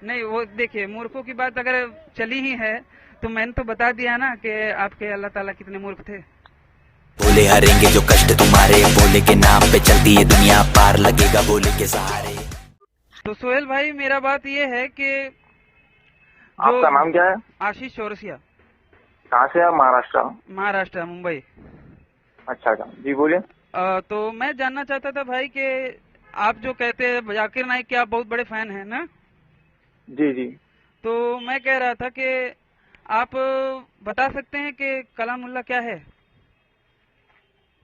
नहीं वो देखिए, मूर्खों की बात अगर चली ही है तो मैंने तो बता दिया ना कि आपके अल्लाह ताला कितने मूर्ख थे। बोले हरेंगे जो कष्ट तुम्हारे, बोले के नाम पे चलती है दुनिया, पार लगेगा बोले के सहारे। तो सोहेल भाई मेरा बात ये है कि जो आपका नाम क्या है? आशीष चौरसिया, कहाँ से आप? महाराष्ट्र? महाराष्ट्र, मुंबई। अच्छा अच्छा, जी बोलिए। तो मैं जानना चाहता था भाई कि आप जो कहते हैं जाकिर नाइक के आप बहुत बड़े फैन हैं ना, जी जी। तो मैं कह रहा था कि आप बता सकते हैं कि कलामुल्ला क्या है?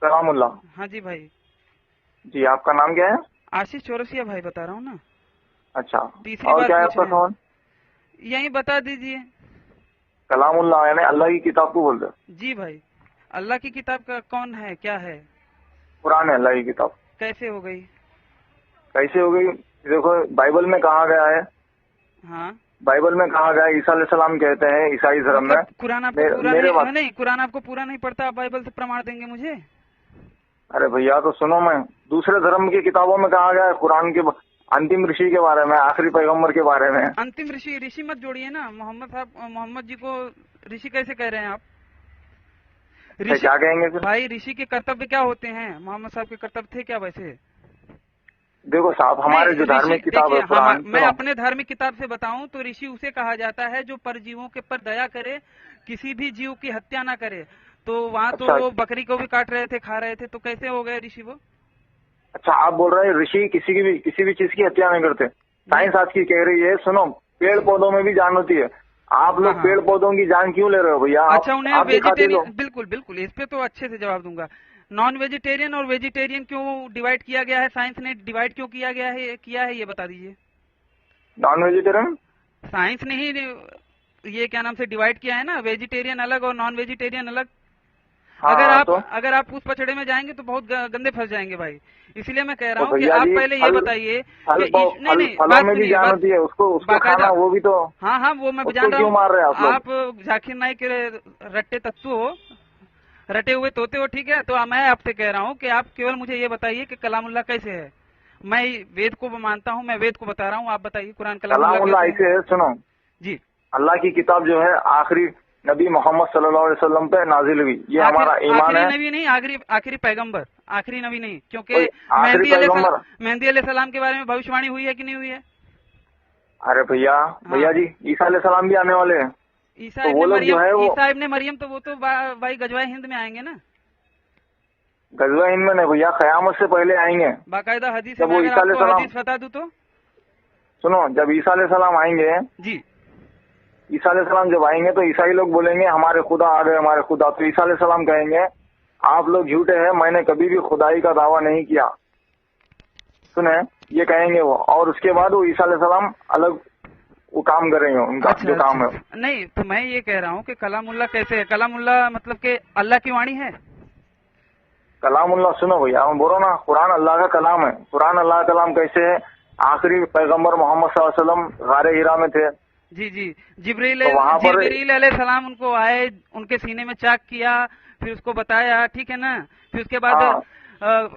कलामुल्ला? हाँ जी भाई। जी, आपका नाम क्या है? आशीष चौरसिया भाई बता रहा हूँ ना। अच्छा, तीसरी और बार क्या है पूछ आपका रहे हैं, सवाल? यही बता दीजिए। कलामुल्ला यानी अल्लाह की किताब को बोलते हैं? जी भाई, अल्लाह की किताब का कौन है, क्या है, कुरान है अल्लाह की किताब। कैसे हो गई? कैसे हो गई? देखो, बाइबल में कहा गया है, हाँ बाइबल में कहा गया है, ईसा अलैहिस्सलाम कहते हैं ईसाई धर्म में। मतलब कुरान आपको पूरा मेरे नहीं, बात, नहीं कुरान आपको पूरा नहीं पढ़ता, आप बाइबल से प्रमाण देंगे मुझे? अरे भैया तो सुनो, मैं दूसरे धर्म की किताबों में कहा गया है कुरान के अंतिम ऋषि के बारे में, आखिरी पैगंबर के बारे में। अंतिम ऋषि, ऋषि मत जोड़िए ना, मोहम्मद साहब, मोहम्मद जी को ऋषि कैसे कह रहे हैं आप? ऋषि क्या कहेंगे फिर? भाई, ऋषि के कर्तव्य क्या होते हैं? मोहम्मद साहब के कर्तव्य थे क्या वैसे? देखो साहब, हमारे जो धार्मिक किताब है कुरान, मैं अपने धार्मिक किताब से बताऊं तो ऋषि उसे कहा जाता है जो परजीवों के पर दया करे, किसी भी जीव की हत्या ना करे। तो वहाँ तो अच्छा, वो बकरी को भी काट रहे थे, खा रहे थे, तो कैसे हो गए ऋषि वो? अच्छा आप बोल रहे हैं ऋषि किसी भी चीज की हत्या नहीं करते? साइंस आज की कह रही है, सुनो, पेड़ पौधों में भी जान होती है। आप लोग हाँ। पेड़ पौधों की जान क्यों ले रहे हो भैया? अच्छा, उन्हें आप भी खाते वेजिटेरियन, हो। बिल्कुल बिल्कुल, इस पे तो अच्छे से जवाब दूंगा। नॉन वेजिटेरियन और वेजिटेरियन क्यों डिवाइड किया गया है? साइंस ने डिवाइड क्यों किया गया है, किया है, ये बता दीजिए। Non vegetarian? साइंस ने ही ये क्या नाम से डिवाइड किया है ना, वेजिटेरियन अलग और नॉन वेजिटेरियन अलग। हाँ हाँ, तो अगर आप उस पचड़े में जाएंगे तो बहुत गंदे फंस जाएंगे भाई। इसलिए मैं कह रहा तो हूँ कि भैया आप जी, पहले ये बताइए कि नहीं, फलों बात में भी सुनिए, जान बात होती है, उसको बाकायदा। खाना, वो भी तो। हाँ हाँ, वो मैं उसको जान रहा क्यों मार रहे हैं हूँ। आप लोग? आप जाकिर नाइक के रट्टे तत्व हो, रटे हुए तोते हो, ठीक है। तो मैं आपसे कह रहा हूँ कि आप केवल मुझे ये बताइए कि कलामुल्ला कैसे है। मैं वेद को मानता हूँ, मैं वेद को बता रहा हूँ, आप बताइए कुरान कलामुल्ला कलामुल्ला कैसे ऐसे है, सुनो जी। अल्लाह की किताब जो है आखिरी नबी मोहम्मद सल्लल्लाहु अलैहि वसल्लम पे नाजिल हुई, ये हमारा ईमान आखिरी है। नबी नहीं, आखिरी पैगंबर, आखिरी नबी नहीं, क्योंकि आखिरी पैगंबर? मेहंदी अलैहिस्सलाम के बारे में भविष्यवाणी हुई है कि नहीं हुई है? अरे भैया, भैया जी, ईसा अलैहिस्सलाम भी आने वाले हैं। ईसा तो वो इब्ने लोग जो मरियम, है वो ईसा इब्ने मरियम तो वो तो भाई गजवाए हिंद में आएंगे ना, गजवा हिंद में नहीं भैया, कयामत से पहले आएंगे। बाकायदा हदीस जब में, वो अगर ईसा आपको अलैहिस्सलाम, हदीस बता दूं तो। सुनो, जब ईसा अलैहिस्सलाम आएंगे, जी ईसा अलैहिस्सलाम जब आएंगे तो ईसाई लोग बोलेंगे हमारे खुदा आ गए, हमारे खुदा। तो ईसा अलैहिस्सलाम कहेंगे आप लोग झूठे हैं, मैंने कभी भी खुदाई का दावा नहीं किया। सुने, ये कहेंगे वो, और उसके बाद वो ईसा अलैहिस्सलाम अलग वो काम करेंगे, उनका जो काम है। नहीं, तो मैं ये कह रहा हूँ कि कलामुल्ला कैसे है? कलामुल्ला मतलब कि अल्लाह की वाणी है। कलामुल्ला सुनो भैया, मैं बोल रहा हूं ना, कुरान अल्लाह का कलाम है। कुरान अल्लाह का कलाम कैसे है? आखिरी पैगंबर मोहम्मद सल्लल्लाहु अलैहि वसल्लम गारे हिरा में थे। जी जी, जिब्रील तो वहाँ पर जिब्रील अलैहिस्सलाम उनको आए, उनके सीने में चाक किया, फिर उसको बताया, ठीक है ना। फिर उसके बाद हाँ,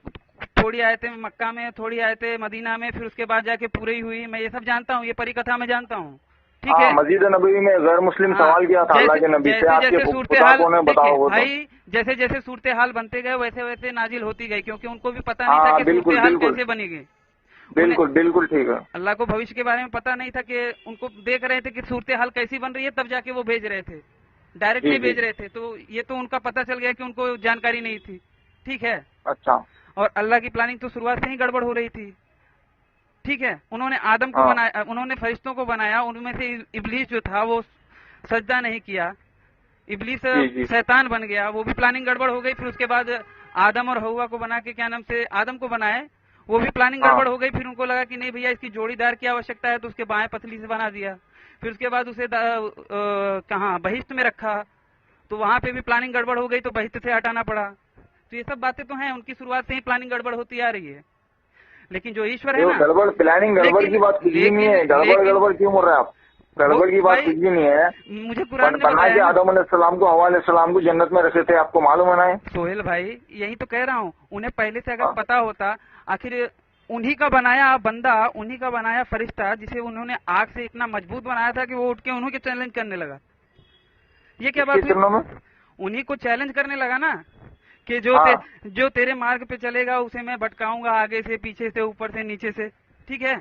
थोड़ी आयतें मक्का में, थोड़ी आयतें मदीना में, फिर उसके बाद जाके पूरी हुई। मैं ये सब जानता हूँ, ये परिकथा में जानता हूँ, ठीक है। मस्जिद नबी में गैर मुस्लिम सवाल किया था अल्लाह के नबी से, आपके खुदा को ने बताओ वो तो। भाई जैसे जैसे सूरत हाल बनते गए वैसे वैसे नाजिल होती गई, क्योंकि उनको भी पता नहीं था कि बिल्कुल सूरत हाल बिल्कुल कैसे बनेगी। बिल्कुल बिल्कुल ठीक है। अल्लाह को भविष्य के बारे में पता नहीं था, कि उनको देख रहे थे कि सूरत हाल कैसी बन रही है, तब जाके वो भेज रहे थे, डायरेक्ट नहीं भेज रहे थे। तो ये तो उनका पता चल गया कि उनको जानकारी नहीं थी, ठीक है। अच्छा, और अल्लाह की प्लानिंग तो शुरुआत से ही गड़बड़ हो रही थी, ठीक है। उन्होंने आदम को बनाया, उन्होंने फरिश्तों को बनाया, उनमें से इब्लीस जो था वो सजदा नहीं किया, इब्लीस शैतान बन गया, वो भी प्लानिंग गड़बड़ हो गई। फिर उसके बाद आदम और हवा को बना के, क्या नाम से, आदम को बनाए, वो भी प्लानिंग गड़बड़ हो गई। फिर उनको लगा कि नहीं भैया, इसकी जोड़ीदार की आवश्यकता है, तो उसके बाएं पतली से बना दिया। फिर उसके बाद उसे कहाँ बहिश्त में रखा, तो वहां पे भी प्लानिंग गड़बड़ हो गई, तो बहिश्त से हटाना पड़ा। तो ये सब बातें तो हैं, उनकी शुरुआत से ही प्लानिंग गड़बड़ होती आ रही है। लेकिन जो ईश्वर है ना, गड़बड़ प्लानिंग गड़बड़ की बात कुछ भी नहीं है। गड़बड़ क्यों बोल रहे हैं आप? गड़बड़ की बात कुछ भी नहीं है। मुझे कुरान ने बना के आदम अलैहिस्सलाम को, हवा अलैहिस्सलाम को जन्नत में रखे थे, आपको मालूम है ना? सोहेल भाई, यही तो कह रहा हूँ, उन्हें पहले से अगर पता होता, आखिर उन्हीं का बनाया बंदा, उन्हीं का बनाया फरिश्ता, जिसे उन्होंने आग से इतना मजबूत बनाया था कि वो उठ के उन्हीं के चैलेंज करने लगा। ये क्या बात हुई? उन्हीं को चैलेंज करने लगा ना कि जो तेरे मार्ग पे चलेगा उसे मैं भटकाऊंगा, आगे से, पीछे से, ऊपर से, नीचे से। ठीक है।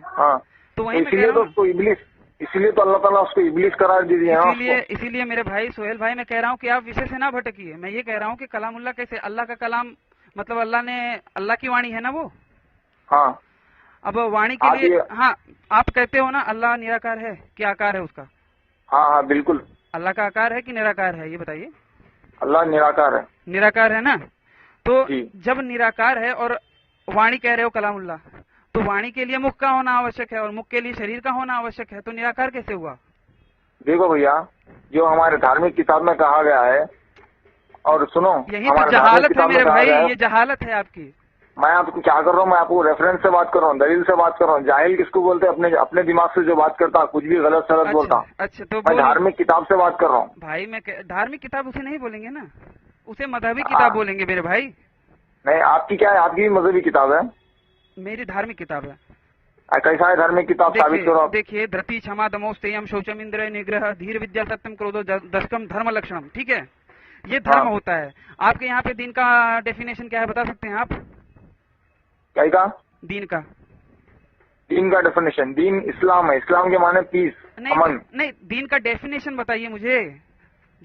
तो वहीं पे इसलिए तो उसको इब्लीस, इसीलिए तो अल्लाह ताला उसको इब्लीस करार दे दिया। इसीलिए मेरे भाई सोहेल भाई, मैं कह रहा हूँ कि आप विषय से ना भटकिए। मैं ये कह रहा हूँ कि कलामुल्लाह कैसे, अल्लाह का कलाम मतलब अल्लाह की वाणी है ना वो। हाँ। अब वाणी के लिए, हाँ, आप कहते हो ना अल्लाह निराकार है, क्या आकार है उसका? हाँ, बिल्कुल। अल्लाह का आकार है कि निराकार है, ये बताइए। अल्लाह निराकार है। निराकार है ना। तो जब निराकार है और वाणी कह रहे हो कलामुल्लाह, तो वाणी के लिए मुख का होना आवश्यक है और मुख के लिए शरीर का होना आवश्यक है, तो निराकार कैसे हुआ? देखो भैया, जो हमारे धार्मिक किताब में कहा गया है, और सुनो, यही तो जहालत है मेरे भाई, ये जहालत है आपकी। मैं आपको क्या कर रहा हूँ, मैं आपको रेफरेंस से बात कर रहा हूँ, दलील से बात कर रहा हूँ। जाहिल किसको बोलते हैं? अपने दिमाग से जो बात करता, कुछ भी गलत सलत बोलता। अच्छा, तो मैं धार्मिक किताब से बात कर रहा हूँ भाई। मैं धार्मिक किताब उसे नहीं बोलेंगे ना, उसे मजहबी किताब बोलेंगे मेरे भाई। नहीं, आपकी क्या है? आपकी भी मजहबी किताब है? मेरी धार्मिक किताब है। कैसा है धार्मिक किताब? साबित करो। देखिए, धृति क्षमा दमो स्तेयम शौचम इंद्र निग्रह धीर विद्या सत्यम क्रोधो दशकम धर्म लक्षणम। ठीक है, ये धर्म होता है। आपके यहाँ पे दीन का डेफिनेशन क्या है, बता सकते हैं आप? क्या? दीन का डेफिनेशन, दीन इस्लाम है। इस्लाम के माने पीस, अमन। नहीं, दीन का डेफिनेशन बताइए मुझे।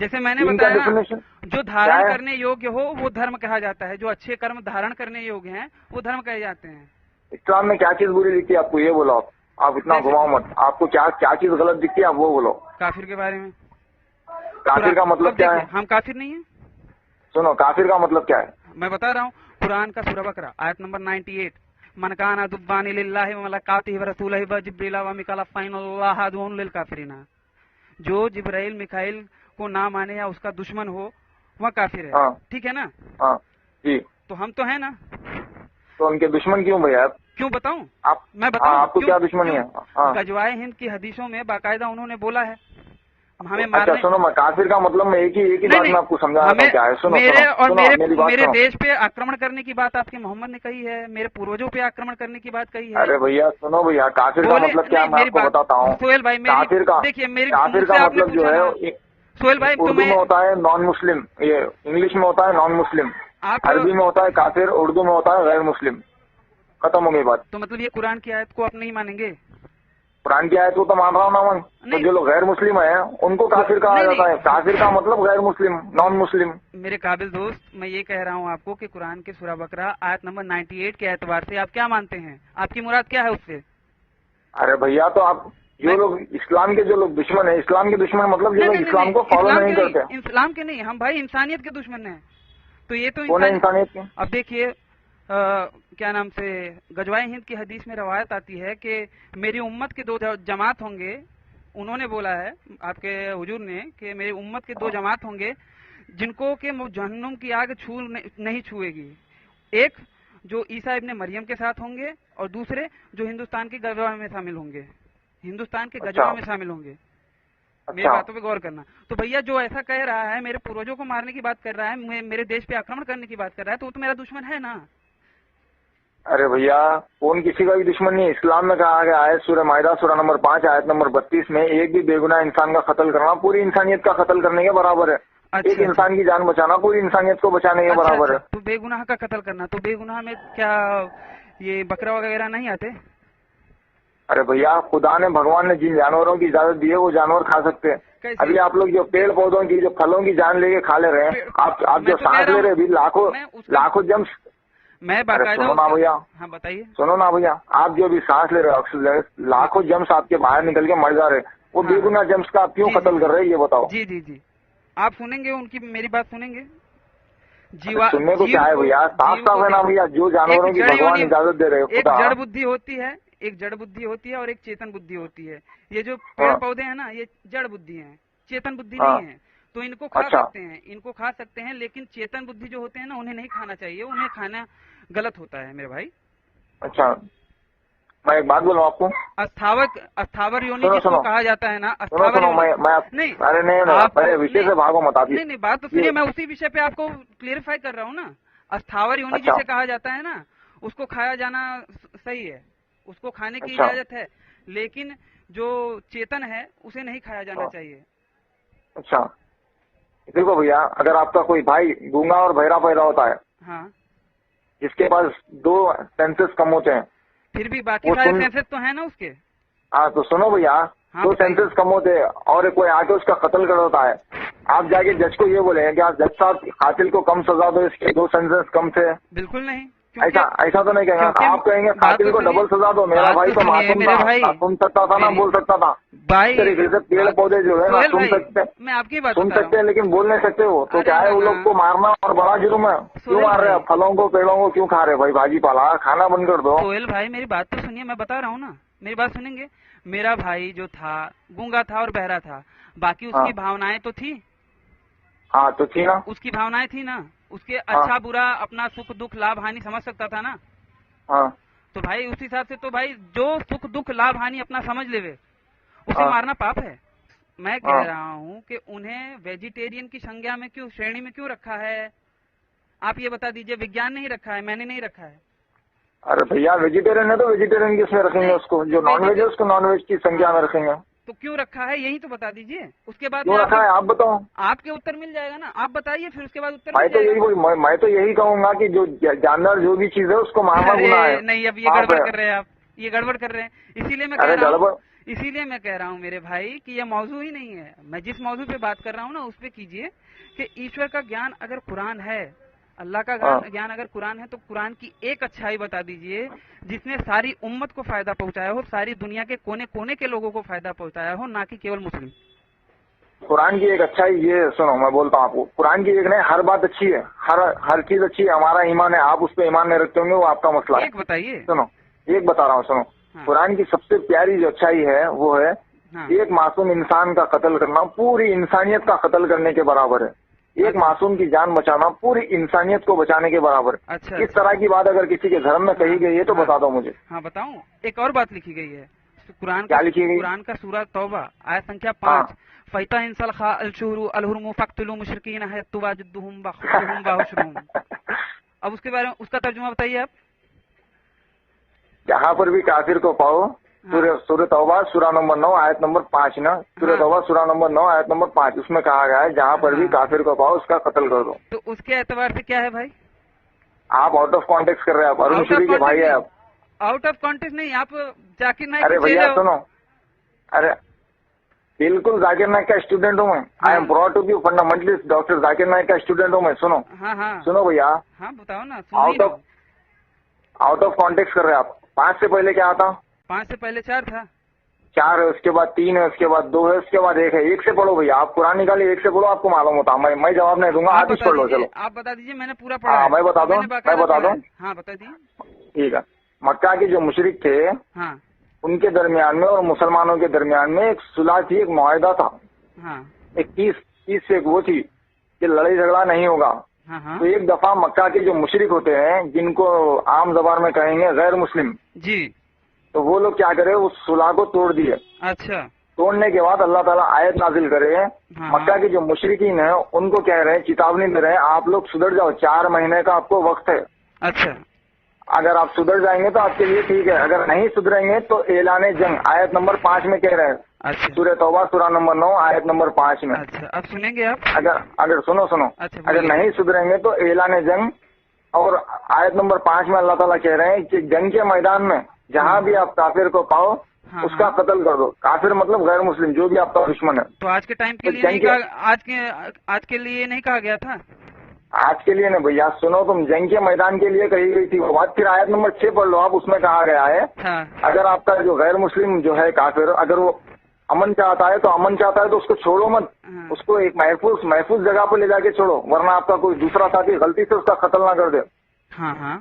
जैसे मैंने बताया ना, जो धारण करने योग्य हो वो धर्म कहा जाता है, जो अच्छे कर्म धारण करने योग्य हैं वो धर्म कहे जाते हैं। इस्लाम में क्या चीज बुरी दिखती है आपको, ये बोलो। आप इतना घुमाओ मत, आपको क्या चीज गलत दिखती है, आप वो बोलो। काफिर के बारे में। काफिर का मतलब क्या है? हम काफिर नहीं है। सुनो, काफिर का मतलब क्या है मैं बता रहा हूँ। कुरान का सूरह बकरा आयत नंबर 98, मन काना दुब्बानी लिल्लाहि व मलाकातिहि व रसूलिहि व जिब्रील व मिकाईल फ़इन्नल्लाह अदुव्वुन लिल काफिरीन। जो जिब्राइल मिकाईल को ना माने या उसका दुश्मन हो वह काफिर है। ठीक है ना? जी। तो हम तो है ना। तो उनके दुश्मन क्यों भैया? क्यों बताऊं? मैं बताऊं आपको क्या दुश्मनी है? गजवाए हिंद की हदीसों में बाकायदा उन्होंने बोला है हमें अच्छा सुनो, मैं काफिर का मतलब मैं एक ही बात में आपको समझा रहा हूं क्या है। सुनो, मेरे देश पे आक्रमण करने की बात आपके मोहम्मद ने कही है, मेरे पूर्वजों पे आक्रमण करने की बात कही है। अरे भैया सुनो भैया, काफिर का मतलब क्या मैं आपको बताता हूँ। सोहेल भाई, काफिर का मतलब जो है सोहेल भाई, उर्दू में होता है नॉन मुस्लिम, ये इंग्लिश में होता है नॉन मुस्लिम, अरबी में होता है काफिर, उर्दू में होता है गैर मुस्लिम। खत्म हो गई बात। तो मतलब ये कुरान की आयत को आप नहीं मानेंगे? कुरान की आयत को तो मान रहा हूँ ना मैं। तो जो लोग गैर मुस्लिम है उनको काफिर कहा जाता है। काफिर का मतलब गैर मुस्लिम, नॉन मुस्लिम। मेरे काबिल दोस्त, मैं ये कह रहा हूँ आपको कि कुरान के सूरह बकरा आयत नंबर 98 के एतबार से आप क्या मानते हैं? आपकी मुराद क्या है उससे? अरे भैया, तो आप जो लोग इस्लाम के जो लोग दुश्मन है, इस्लाम के दुश्मन मतलब जो लोग इस्लाम को फॉलो नहीं करते। इस्लाम के नहीं, हम भाई इंसानियत के दुश्मन है। तो ये तो कौन है इंसानियत के? अब देखिए, क्या नाम से, गजवाए हिंद की हदीस में रवायत आती है कि मेरी उम्मत के 2 जमात होंगे। उन्होंने बोला है आपके हुजूर ने कि मेरी उम्मत के 2 जमात होंगे जिनको के जहन्नुम की आग नहीं छुएगी। एक जो ईसा इब्ने मरियम के साथ होंगे और दूसरे जो हिंदुस्तान के गजवा में शामिल होंगे। हिंदुस्तान के गजवा में शामिल होंगे। मेरी बातों पे गौर करना। तो भैया जो ऐसा कह रहा है, मेरे पूर्वजों को मारने की बात कर रहा है, मेरे देश पे आक्रमण करने की बात कर रहा है, तो वो तो मेरा दुश्मन है ना। अरे भैया, कौन किसी का भी दुश्मन नहीं है। इस्लाम में कहा गया है सूरह माइदा सूरह नंबर 5 आयत नंबर 32 में, एक भी बेगुनाह इंसान का कत्ल करना पूरी इंसानियत का कत्ल करने के बराबर है। एक इंसान की जान बचाना पूरी इंसानियत को बचाने के बराबर है। तो बेगुनाह का कत्ल करना, तो बेगुनाह में क्या ये बकरा वगैरह नहीं आते? अरे भैया, खुदा ने, भगवान ने जिन जानवरों की इजाजत दी है वो जानवर खा सकते हैं। अभी आप लोग जो पेड़ पौधों की, जो फलों की जान लेके खा ले रहे हैं, आप जो सांस ले रहे हैं, अभी लाखों जम्स। मैं बाकायदा सुनो ना भैया, हाँ बताइए। सुनो ना भैया, आप जो भी सांस ले रहे हो ऑक्सीजन, लाखों जम्स आपके बाहर निकल के मर जा रहे, वो बेगुनाह जम्स का आप क्यों कत्ल कर रहे हैं, ये बताओ। जी जी जी, आप सुनेंगे उनकी, मेरी बात सुनेंगे? सुनने को क्या है भैया, साफ साफ है ना भैया, जो जानवरों की भगवान इजाजत दे रहे हो। एक जड़ बुद्धि होती है, एक जड़ बुद्धि होती है और एक चेतन बुद्धि होती है। ये जो पेड़ पौधे हैं ना, ये जड़ बुद्धि है, चेतन बुद्धि नहीं है। तो इनको खा सकते हैं, इनको खा सकते हैं, लेकिन चेतन बुद्धि जो होते हैं ना, उन्हें नहीं खाना चाहिए, उन्हें खाना गलत होता है मेरे भाई। अच्छा, मैं एक बात बोलूं आपको, अस्थावर योनि जिसको कहा जाता है ना, अस्थावर नहीं, अरे नहीं, विषय से भागो मत आप। नहीं, बात तो सुनिए, मैं उसी विषय पे आपको क्लियरिफाई कर रहा हूँ ना। अस्थावर योनि जिसे कहा जाता है ना, उसको खाया जाना सही है, उसको खाने की अच्छा। इजाजत है, लेकिन जो चेतन है उसे नहीं खाया जाना हाँ। चाहिए। अच्छा देखो भैया, अगर आपका कोई भाई गूंगा और बहरा पैदा होता है, हाँ, जिसके पास 2 सेंसेस कम होते हैं, फिर भी बाकी वो सारे सुन- सेंसेस तो है ना उसके। हाँ तो सुनो भैया, हाँ, 2 बताइए। सेंसेस कम होते हैं और कोई आके उसका कत्ल कर देता है, आप जाके जज को ये बोलेंगे कि आप जज साहब कातिल को कम सजा दो, इसके 2 सेंसेस कम थे। बिल्कुल नहीं, ऐसा तो नहीं कहेंगे, क्योंकि आप कहेंगे बात कातिल तो को सुनिए, डबल सजा दो। मेरा बात भाई तो तो सुनिए मासूम मेरे था, भाई, ना सुन सकता था ना मेरी- बोल सकता था। भाई इस तरीके से पेड़ बात- पौधे जो है ना सोहेल सुन भाई, सकते, मैं आपकी बात सुन बता रहा सकते हैं लेकिन बोल नहीं सकते हो, तो अरे क्या है वो ना, लोग को मारना और बड़ा जुर्म है। क्यों सोहेल मार रहे हैं भाई। फलों को पेड़ों को, क्यों खा रहे भाई भाजी पाला, खाना बंद कर दो। सोहेल भाई मेरी बात तो सुनिए, मैं बता रहा हूँ ना, मेरी बात सुनेंगे। मेरा भाई जो था गूंगा था और बहरा था, बाकी उसकी हाँ। भावनाएं तो थी, हाँ तो थी ना। उसकी भावनाएं थी ना, उसके अच्छा बुरा अपना सुख दुख लाभ हानि समझ सकता था ना। हाँ तो भाई उस हिसाब से तो भाई जो सुख दुख लाभ हानि अपना समझ लेवे उसे हाँ। मारना पाप है। मैं कह हाँ। रहा हूँ कि उन्हें वेजिटेरियन की संज्ञा में क्यों, श्रेणी में क्यों रखा है, आप ये बता दीजिए। विज्ञान नहीं रखा है, मैंने नहीं रखा है। अरे भैया वेजिटेरियन है तो वेजिटेरियन किसमें रखेंगे नहीं, उसको, जो नॉन वेज है उसको नॉन वेज की संख्या में रखेंगे। तो क्यों रखा है यही तो बता दीजिए, उसके बाद क्यों में रखा है आप बताओ। आपके उत्तर मिल जाएगा ना, आप बताइए फिर उसके बाद उत्तर मैं मिल तो यही जाएगा। मैं तो यही कहूंगा कि जो जानवर जो भी चीज है उसको मारना गुनाह अरे है। नहीं, अब ये पाप गड़बड़ है। कर रहे हैं आप, ये गड़बड़ कर रहे हैं। इसीलिए मैं कह अरे रहा हूँ, गड़बड़ इसीलिए मैं कह रहा हूँ मेरे भाई कि ये मौजू ही नहीं है। मैं जिस मौजू पे बात कर रहा हूँ ना उस पे कीजिए कि ईश्वर का ज्ञान अगर कुरान है, अल्लाह का ज्ञान अगर कुरान है, तो कुरान की एक अच्छाई बता दीजिए जिसने सारी उम्मत को फायदा पहुंचाया हो, सारी दुनिया के कोने कोने के लोगों को फायदा पहुंचाया हो, ना कि केवल मुस्लिम। कुरान की एक अच्छाई ये सुनो, मैं बोलता हूँ आपको, कुरान की एक नहीं, हर बात अच्छी है, हर चीज अच्छी है। हमारा ईमान है, आप उस पर ईमान नहीं रखते होंगे, वो आपका मसला है। एक बताइए। सुनो एक बता रहा हूँ, सुनो। हाँ। कुरान की सबसे प्यारी जो अच्छाई है वो है हाँ। एक मासूम इंसान का कत्ल करना पूरी इंसानियत का कत्ल करने के बराबर है। एक अच्छा। मासूम की जान बचाना पूरी इंसानियत को बचाने के बराबर है। अच्छा, इस तरह की बात अगर किसी के धर्म में कही गई है तो हाँ। बता दो मुझे। हाँ बताऊं, एक और बात लिखी गई है कुरान क्या लिखी गई? कुरान का सूरा तौबा आयत संख्या 5, हाँ। फैता इंसल खा अलशुरू अलहुरमु फक्तुलु मुशरिकीन हयतुवाजुद्दुहुम बखुजुहुम बाहुशरुम। अब उसके बारे में उसका तर्जुमा बताइए आप। जहाँ पर भी काफिर को पाओ, सूरह तौबा सूरा नंबर 9 आयत नंबर 5 ना, सूरह तौबा सूरा नंबर 9 आयत नंबर 5, उसमें कहा गया है जहाँ पर भी काफिर को पाओ उसका कत्ल कर दो। तो उसके एतबार से क्या है भाई? आप आउट ऑफ कॉन्टेक्स्ट कर रहे हैं, आप अरुण शूरी के भाई है आप। आउट ऑफ कॉन्टेक्स्ट नहीं, आप जाकिर नाइक। अरे भैया सुनो, अरे बिल्कुल जाकिर नाइक का स्टूडेंट हूँ मैं। I am proud to be fundamentalist doctor Zakir Naik का स्टूडेंट हूँ मैं। सुनो हाँ हाँ सुनो भैया, हाँ बताओ ना। आउट ऑफ कॉन्टेक्स्ट कर रहे हैं आप। 5 से पहले क्या आता? 5 से पहले 4 था। 4 है, उसके बाद 3 है, उसके बाद 2 है, उसके बाद 1 है। 1 से पढ़ो भैया, आप कुरान निकालिए, 1 से पढ़ो, आपको मालूम होता। मैं जवाब नहीं दूंगा, आप ही पढ़ लो। चलो आप बता दीजिए, मैंने पूरा पढ़ा हाँ है। मैं बता दूं, मैं बता दूं। हाँ बता दीजिए। ठीक है, मक्का के जो मुशरिक थे हाँ उनके दरमियान में और मुसलमानों के दरमियान में एक सुलह थी, एक मुआहदा था। हाँ एक तीस से एक वो थी कि लड़ाई झगड़ा नहीं होगा। हाँ हाँ तो एक दफा मक्का के जो मुशरिक होते हैं, जिनको आम जबान में कहेंगे गैर मुस्लिम, जी, तो वो लोग क्या करे, उस सुलह को तोड़ दिए। अच्छा तोड़ने के बाद अल्लाह ताला आयत नाजिल करे, हाँ। मक्का के जो मुशरिकीन है उनको कह रहे हैं, चेतावनी दे रहे हैं, आप लोग सुधर जाओ, 4 महीने का आपको वक्त है। अच्छा अगर आप सुधर जाएंगे तो आपके लिए ठीक है, अगर नहीं सुधरेंगे तो ऐलाने जंग आयत नंबर 5 में कह रहे हैं। अच्छा सूरह तौबा सूरा नंबर 9 आयत नंबर 5 में। अच्छा, अब सुनेंगे आप। अगर सुनो अच्छा, अगर बोलिए। नहीं सुधरेंगे तो ऐलाने जंग। और आयत नंबर 5 में अल्लाह ताला कह रहे हैं कि जंग के मैदान में जहाँ भी आप काफिर को पाओ हाँ, उसका हाँ। कत्ल कर दो। काफिर मतलब गैर मुस्लिम, जो भी आपका दुश्मन है। तो आज के टाइम के तो लिए जंग नहीं कहा, आज के लिए नहीं कहा गया था। आज के लिए ना भैया, सुनो तुम, जंग के मैदान के लिए कही गई थी वो बात। फिर आयत नंबर 6 पढ़ लो आप, उसमें कहा गया है हाँ अगर आपका जो गैर मुस्लिम जो है काफिर, अगर वो अमन चाहता है तो उसको छोड़ो मत। हाँ। उसको एक महफूज जगह पर ले जाके छोड़ो, वरना आपका कोई दूसरा साथी गलती से उसका कत्ल ना कर दे। हाँ हाँ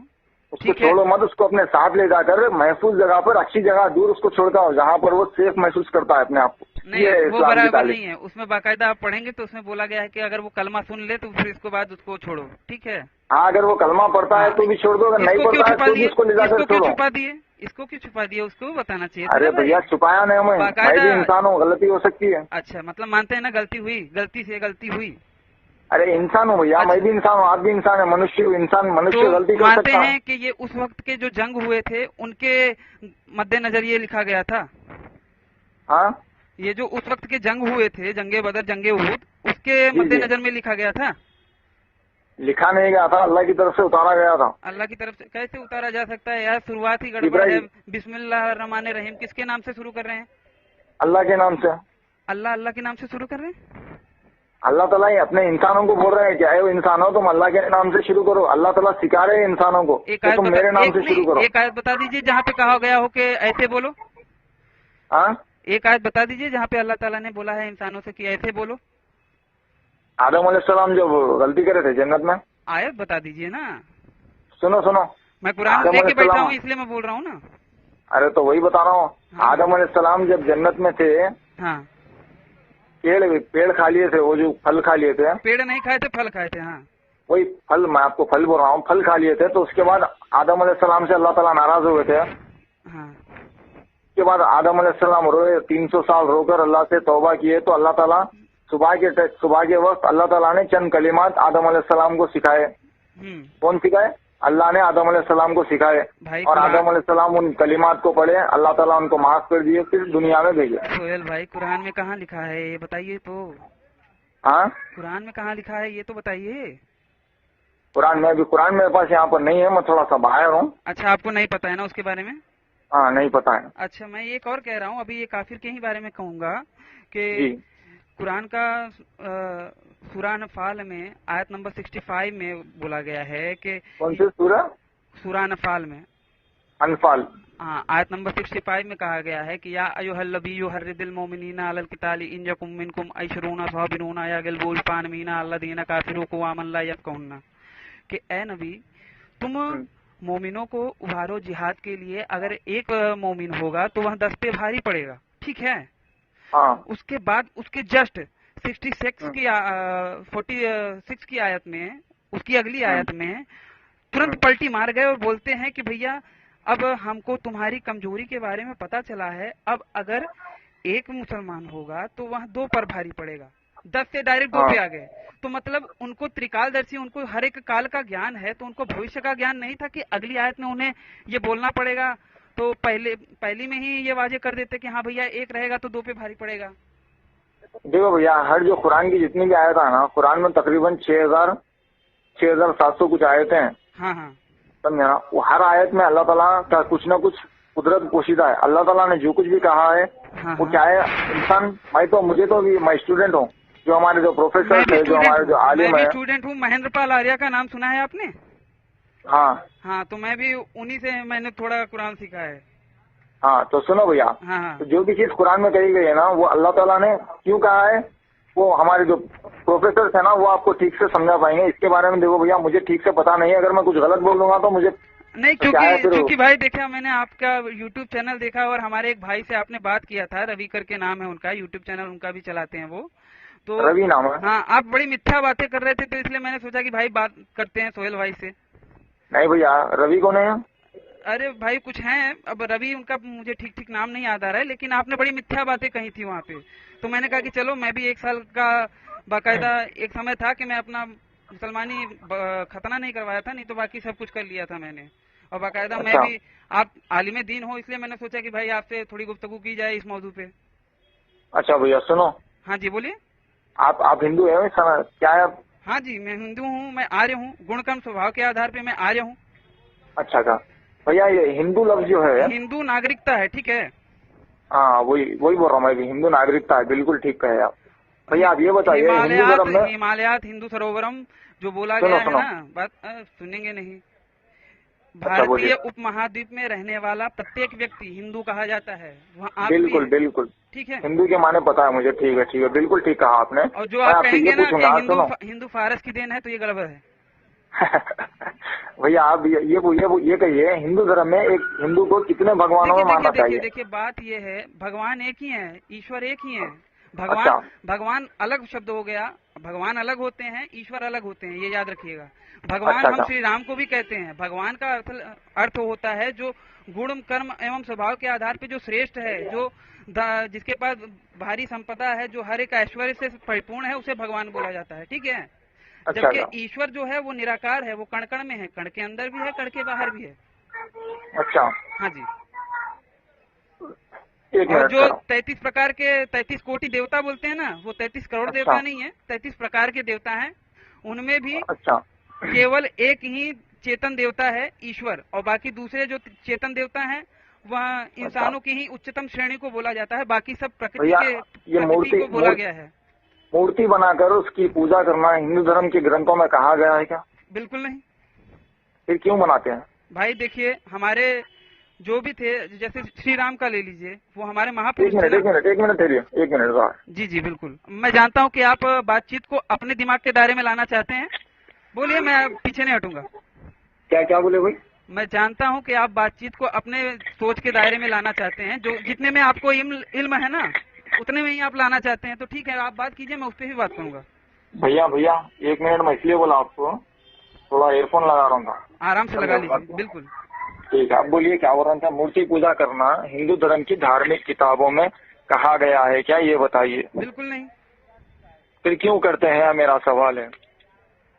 उसको ठीक है। छोड़ो मत, उसको अपने साथ ले जाकर महफूज जगह पर, अच्छी जगह दूर उसको छोड़ता हो जहाँ पर वो सेफ महसूस करता है अपने आप को। नहीं, ये है वो इस्लाम की बराबर तालीम। नहीं है। उसमें बाकायदा आप पढ़ेंगे तो उसमें बोला गया है कि अगर वो कलमा सुन ले तो फिर इसके बाद उसको छोड़ो। ठीक है। हाँ, अगर वो कलमा पढ़ता है तो भी छोड़ दो, अगर नहीं इसको क्यों पढ़ता है छुपा तो भी दिए? उसको ले जाकर इसको क्यों छोड़ो। छुपा दिए? इसको क्यों छुपा दिया? उसको भी बताना चाहिए था अरे ना भाई। भैया छुपाया नहीं, मैं बाकायदा- भी इंसान हूँ, गलती हो सकती है। अच्छा, मतलब मानते हैं ना गलती हुई, गलती से गलती हुई। अरे इंसान हूँ भैया, मैं भी इंसान हूँ, आप भी इंसान है, मनुष्य इंसान, मनुष्य तो गलती कर मानते सकता है। हैं कि ये उस वक्त के जो जंग हुए थे उनके मद्देनजर ये लिखा गया था? हाँ ये जो उस वक्त के जंग हुए थे, जंगे बदर, जंगे उहुद, उसके जी जी, मद्देनजर में लिखा गया था? लिखा नहीं गया था, अल्लाह की तरफ से उतारा गया था। अल्लाह की तरफ से कैसे उतारा जा सकता है यार? शुरुआत ही गड़बड़ है। इब्राहिम, बिस्मिल्लाह रहमान रहीम किसके नाम से शुरू कर रहे हैं? अल्लाह के नाम से। अल्लाह अल्लाह के नाम से शुरू कर रहे हैं? अल्लाह ताला ही अपने इंसानों को बोल रहे हैं कि आए वो इंसानों, तुम अल्लाह के नाम से शुरू करो। अल्लाह ताला सिखा रहे हैं इंसानों को एक कि आयत तुम मेरे नाम से शुरू करो। एक आयत बता दीजिए जहाँ पे कहा गया हो कि ऐसे बोलो। हाँ, एक आयत बता दीजिए जहाँ पे अल्लाह ताला ने बोला है इंसानों से कि ऐसे बोलो। आदम अलैहिस्सलाम जो गलती करे थे जन्नत में, आयत बता दीजिए ना। सुनो सुनो, मैं कुरान आदम लेके बैठा अलैहिस्सलाम, हूँ इसलिए मैं बोल रहा हूँ ना। अरे तो वही बता रहा हूँ। हाँ। आदम अलैहिस्सलाम जब जन्नत में थे, हाँ, पेड़ खा लिए थे, वो जो फल खा लिए थे, पेड़ नहीं खाए थे, फल खाए थे। हाँ वही फल, मैं आपको फल बोल रहा हूँ, फल खा लिए थे। तो उसके बाद आदम अलैहिस्सलाम से अल्लाह ताला नाराज हो गए थे। हाँ उसके बाद आदम अलैहिस्सलाम रोए, 300 साल रोकर अल्लाह से तौबा किए। तो अल्लाह ताला सुबह के वक्त अल्लाह ताला ने चंद कलिमात आदम अलैहिस्सलाम को सिखाए। कौन सिखाए? अल्लाह ने आदम अलैहिस्सलाम को सिखाए। भाई और आदम अलैहिस्सलाम उन कलिमात को पढ़े, अल्लाह ताला उनको माफ कर दिए, फिर दुनिया में भेजे। सोहेल भाई, कुरान में कहाँ लिखा है ये बताइए तो। हाँ, कुरान में कहाँ लिखा है ये तो बताइए। कुरान में, अभी कुरान मेरे पास यहाँ पर नहीं है, मैं थोड़ा सा बाहर हूँ। अच्छा, आपको नहीं पता है ना उसके बारे में? हाँ, नहीं पता है। अच्छा, मैं एक और कह रहा हूँ, अभी ये काफिर के ही बारे में कहूंगा कि जी, कुरान का सूरा नफाल में आयत नंबर 65 में बोला गया है कि कौन से सूरह? सूरा नफाल में, अनफाल। हाँ, आयत नंबर 65 में कहा गया है कि या अय्युहल नबिय्यु हर्रिदिल मोमिनीना अलल क़ितालि इन यकुम मिनकुम अशरूना साबिरूना यगलिबू फानमीना अल्लज़ीना काफ़िरू क़ुवामन ला यफ़क़हून, कि ए नबी तुम मोमिनों को उभारो जिहाद के लिए। अगर एक मोमिन होगा तो वह 10 पे भारी पड़ेगा, ठीक है? हाँ, उसके बाद उसके जस्ट 46 की आयत में, उसकी अगली आयत में तुरंत पलटी मार गए और बोलते हैं कि भैया अब हमको तुम्हारी कमजोरी के बारे में पता चला है, अब अगर एक मुसलमान होगा तो वह 2 पर भारी पड़ेगा। 10 से डायरेक्ट 2 पे आ गए। तो मतलब उनको त्रिकालदर्शी, उनको हर एक काल का ज्ञान है, तो उनको भविष्य का ज्ञान नहीं था कि अगली आयत में उन्हें ये बोलना पड़ेगा। तो पहली में ही ये वाजे कर देते कि हाँ भैया एक रहेगा तो 2 पे भारी पड़ेगा। देखो भैया, हर जो कुरान की जितनी भी आयत है ना, कुरान में तकरीबन 6,700 कुछ आयतें हैं। हाँ हाँ, समझे ना? वो हर आयत में अल्लाह ताला का कुछ ना कुछ कुदरत पोशीदा है। अल्लाह ताला ने जो कुछ भी कहा है हाँ, वो क्या है, इंसान, मुझे तो भी, मैं स्टूडेंट हूँ, जो हमारे जो प्रोफेसर है, जो हमारे जो आलिम है। स्टूडेंट हूँ। महेंद्र पाल आर्या का नाम सुना है आपने? हाँ हाँ, तो मैं भी उन्हीं से मैंने थोड़ा कुरान सीखा है। हाँ, तो सुनो भैया, हाँ हाँ, तो जो भी चीज कुरान में कही गई है ना, वो अल्लाह ताला ने क्यों कहा है, वो हमारे जो प्रोफेसर है ना, वो आपको ठीक से समझा पाएंगे। इसके बारे में देखो भैया, मुझे ठीक से पता नहीं है, अगर मैं कुछ गलत बोल दूंगा तो मुझे नहीं, तो क्या है फिर क्योंकि भाई देखा, मैंने आपका YouTube चैनल देखा और हमारे एक भाई से आपने बात किया था, रवि करके नाम है उनका, YouTube चैनल उनका भी चलाते हैं वो। तो रवि नाम है। हाँ, आप बड़ी मिथ्या बातें कर रहे थे, तो इसलिए मैंने सोचा कि भाई बात करते हैं सोहेल भाई से। नहीं भैया, रवि कौन है? अरे भाई कुछ हैं, अब रवि उनका मुझे ठीक नाम नहीं याद आ रहा है, लेकिन आपने बड़ी मिथ्या बातें कही थी वहाँ पे। तो मैंने कहा कि चलो, मैं भी 1 साल का बाकायदा, एक समय था कि मैं अपना मुसलमानी खतना नहीं करवाया था, नहीं तो बाकी सब कुछ कर लिया था मैंने। और बाकायदा मैं भी, आप आलिम दीन हो, इसलिए मैंने सोचा कि भाई आपसे थोड़ी गुफ्तगू की जाए इस मौजू पे। अच्छा भैया सुनो। हाँ जी, बोलिए। आप हिंदू है क्या है आप? हाँ जी, मैं हिंदू हूँ, मैं आर्य हूँ, गुणकर्म स्वभाव के आधार पे मैं आर्य हूँ। अच्छा का भैया, ये हिंदू लफ्ज जो है, हिंदू नागरिकता है, ठीक है? हाँ, वही बोल रहा हूँ मैं भी, हिंदू नागरिकता है, बिल्कुल ठीक कहे आप। भैया आप ये बताइए, हिंदू धर्म में हिमालयात हिंदू सरोवरम जो बोला गया है ना, बात सुनेंगे नहीं? भारतीय उपमहाद्वीप में रहने वाला प्रत्येक व्यक्ति हिंदू कहा जाता है। वहाँ बिल्कुल बिल्कुल ठीक है, हिंदू के माने पता है मुझे। ठीक है, बिल्कुल ठीक कहा आपने। और जो आप कहेंगे ना कि हिंदू फारस की देन है, तो ये गड़बड़ है। भैया आप ये कहिए, हिंदू धर्म में एक हिंदू को कितने भगवानों में मानना चाहिए? देखिए, बात ये है, भगवान एक ही है, ईश्वर एक ही है। भगवान अलग शब्द हो गया, भगवान अलग होते हैं, ईश्वर अलग होते हैं, ये याद रखिएगा। भगवान हम श्री राम को भी कहते हैं। भगवान का अर्थ होता है जो गुण कर्म एवं स्वभाव के आधार पे जो श्रेष्ठ है, जो जिसके पास भारी संपदा है, जो हर एक ऐश्वर्य से परिपूर्ण है, उसे भगवान बोला जाता है, ठीक है? जबकि ईश्वर जो है वो निराकार है, वो कण कण में है, कण के अंदर भी है, कण के बाहर भी है। अच्छा, हाँ जी। एक और मिनट जो करो। 33 प्रकार के 33 कोटि देवता बोलते हैं ना, वो 33 करोड़ अच्छा। देवता नहीं है, 33 प्रकार के देवता हैं। उनमें भी अच्छा, केवल एक ही चेतन देवता है ईश्वर, और बाकी दूसरे जो चेतन देवता हैं वह इंसानों की ही उच्चतम श्रेणी को बोला जाता है। बाकी सब प्रकृति भैया, के ये प्रकृति को बोला गया है। मूर्ति बनाकर उसकी पूजा करना हिंदू धर्म के ग्रंथों में कहा गया है क्या? बिल्कुल नहीं। फिर क्यों बनाते हैं? भाई देखिए, हमारे जो भी थे, जैसे श्री राम का ले लीजिए, वो हमारे एक महापुरुष थे मिनट ना। एक मिनट ठहरिए, एक मिनट सर। जी जी बिल्कुल। मैं जानता हूँ कि आप बातचीत को अपने दिमाग के दायरे में लाना चाहते हैं। बोलिए, मैं पीछे नहीं हटूंगा। क्या क्या बोले भाई? मैं जानता हूँ कि आप बातचीत को अपने सोच के दायरे में लाना चाहते हैं, जो जितने में आपको इल्म है ना, उतने में ही आप लाना चाहते हैं। तो ठीक है, आप बात कीजिए, मैं उस पर भी बात करूंगा। भैया भैया, एक मिनट, मैं इसलिए बोला आपको, थोड़ा एयरफोन लगा रहा हूँ। आराम से लगा लीजिए, बिल्कुल। ठीक है, आप बोलिए क्या बोल रहे थे? मूर्ति पूजा करना हिंदू धर्म की धार्मिक किताबों में कहा गया है क्या, ये बताइए। बिल्कुल नहीं। फिर क्यों करते हैं, मेरा सवाल है।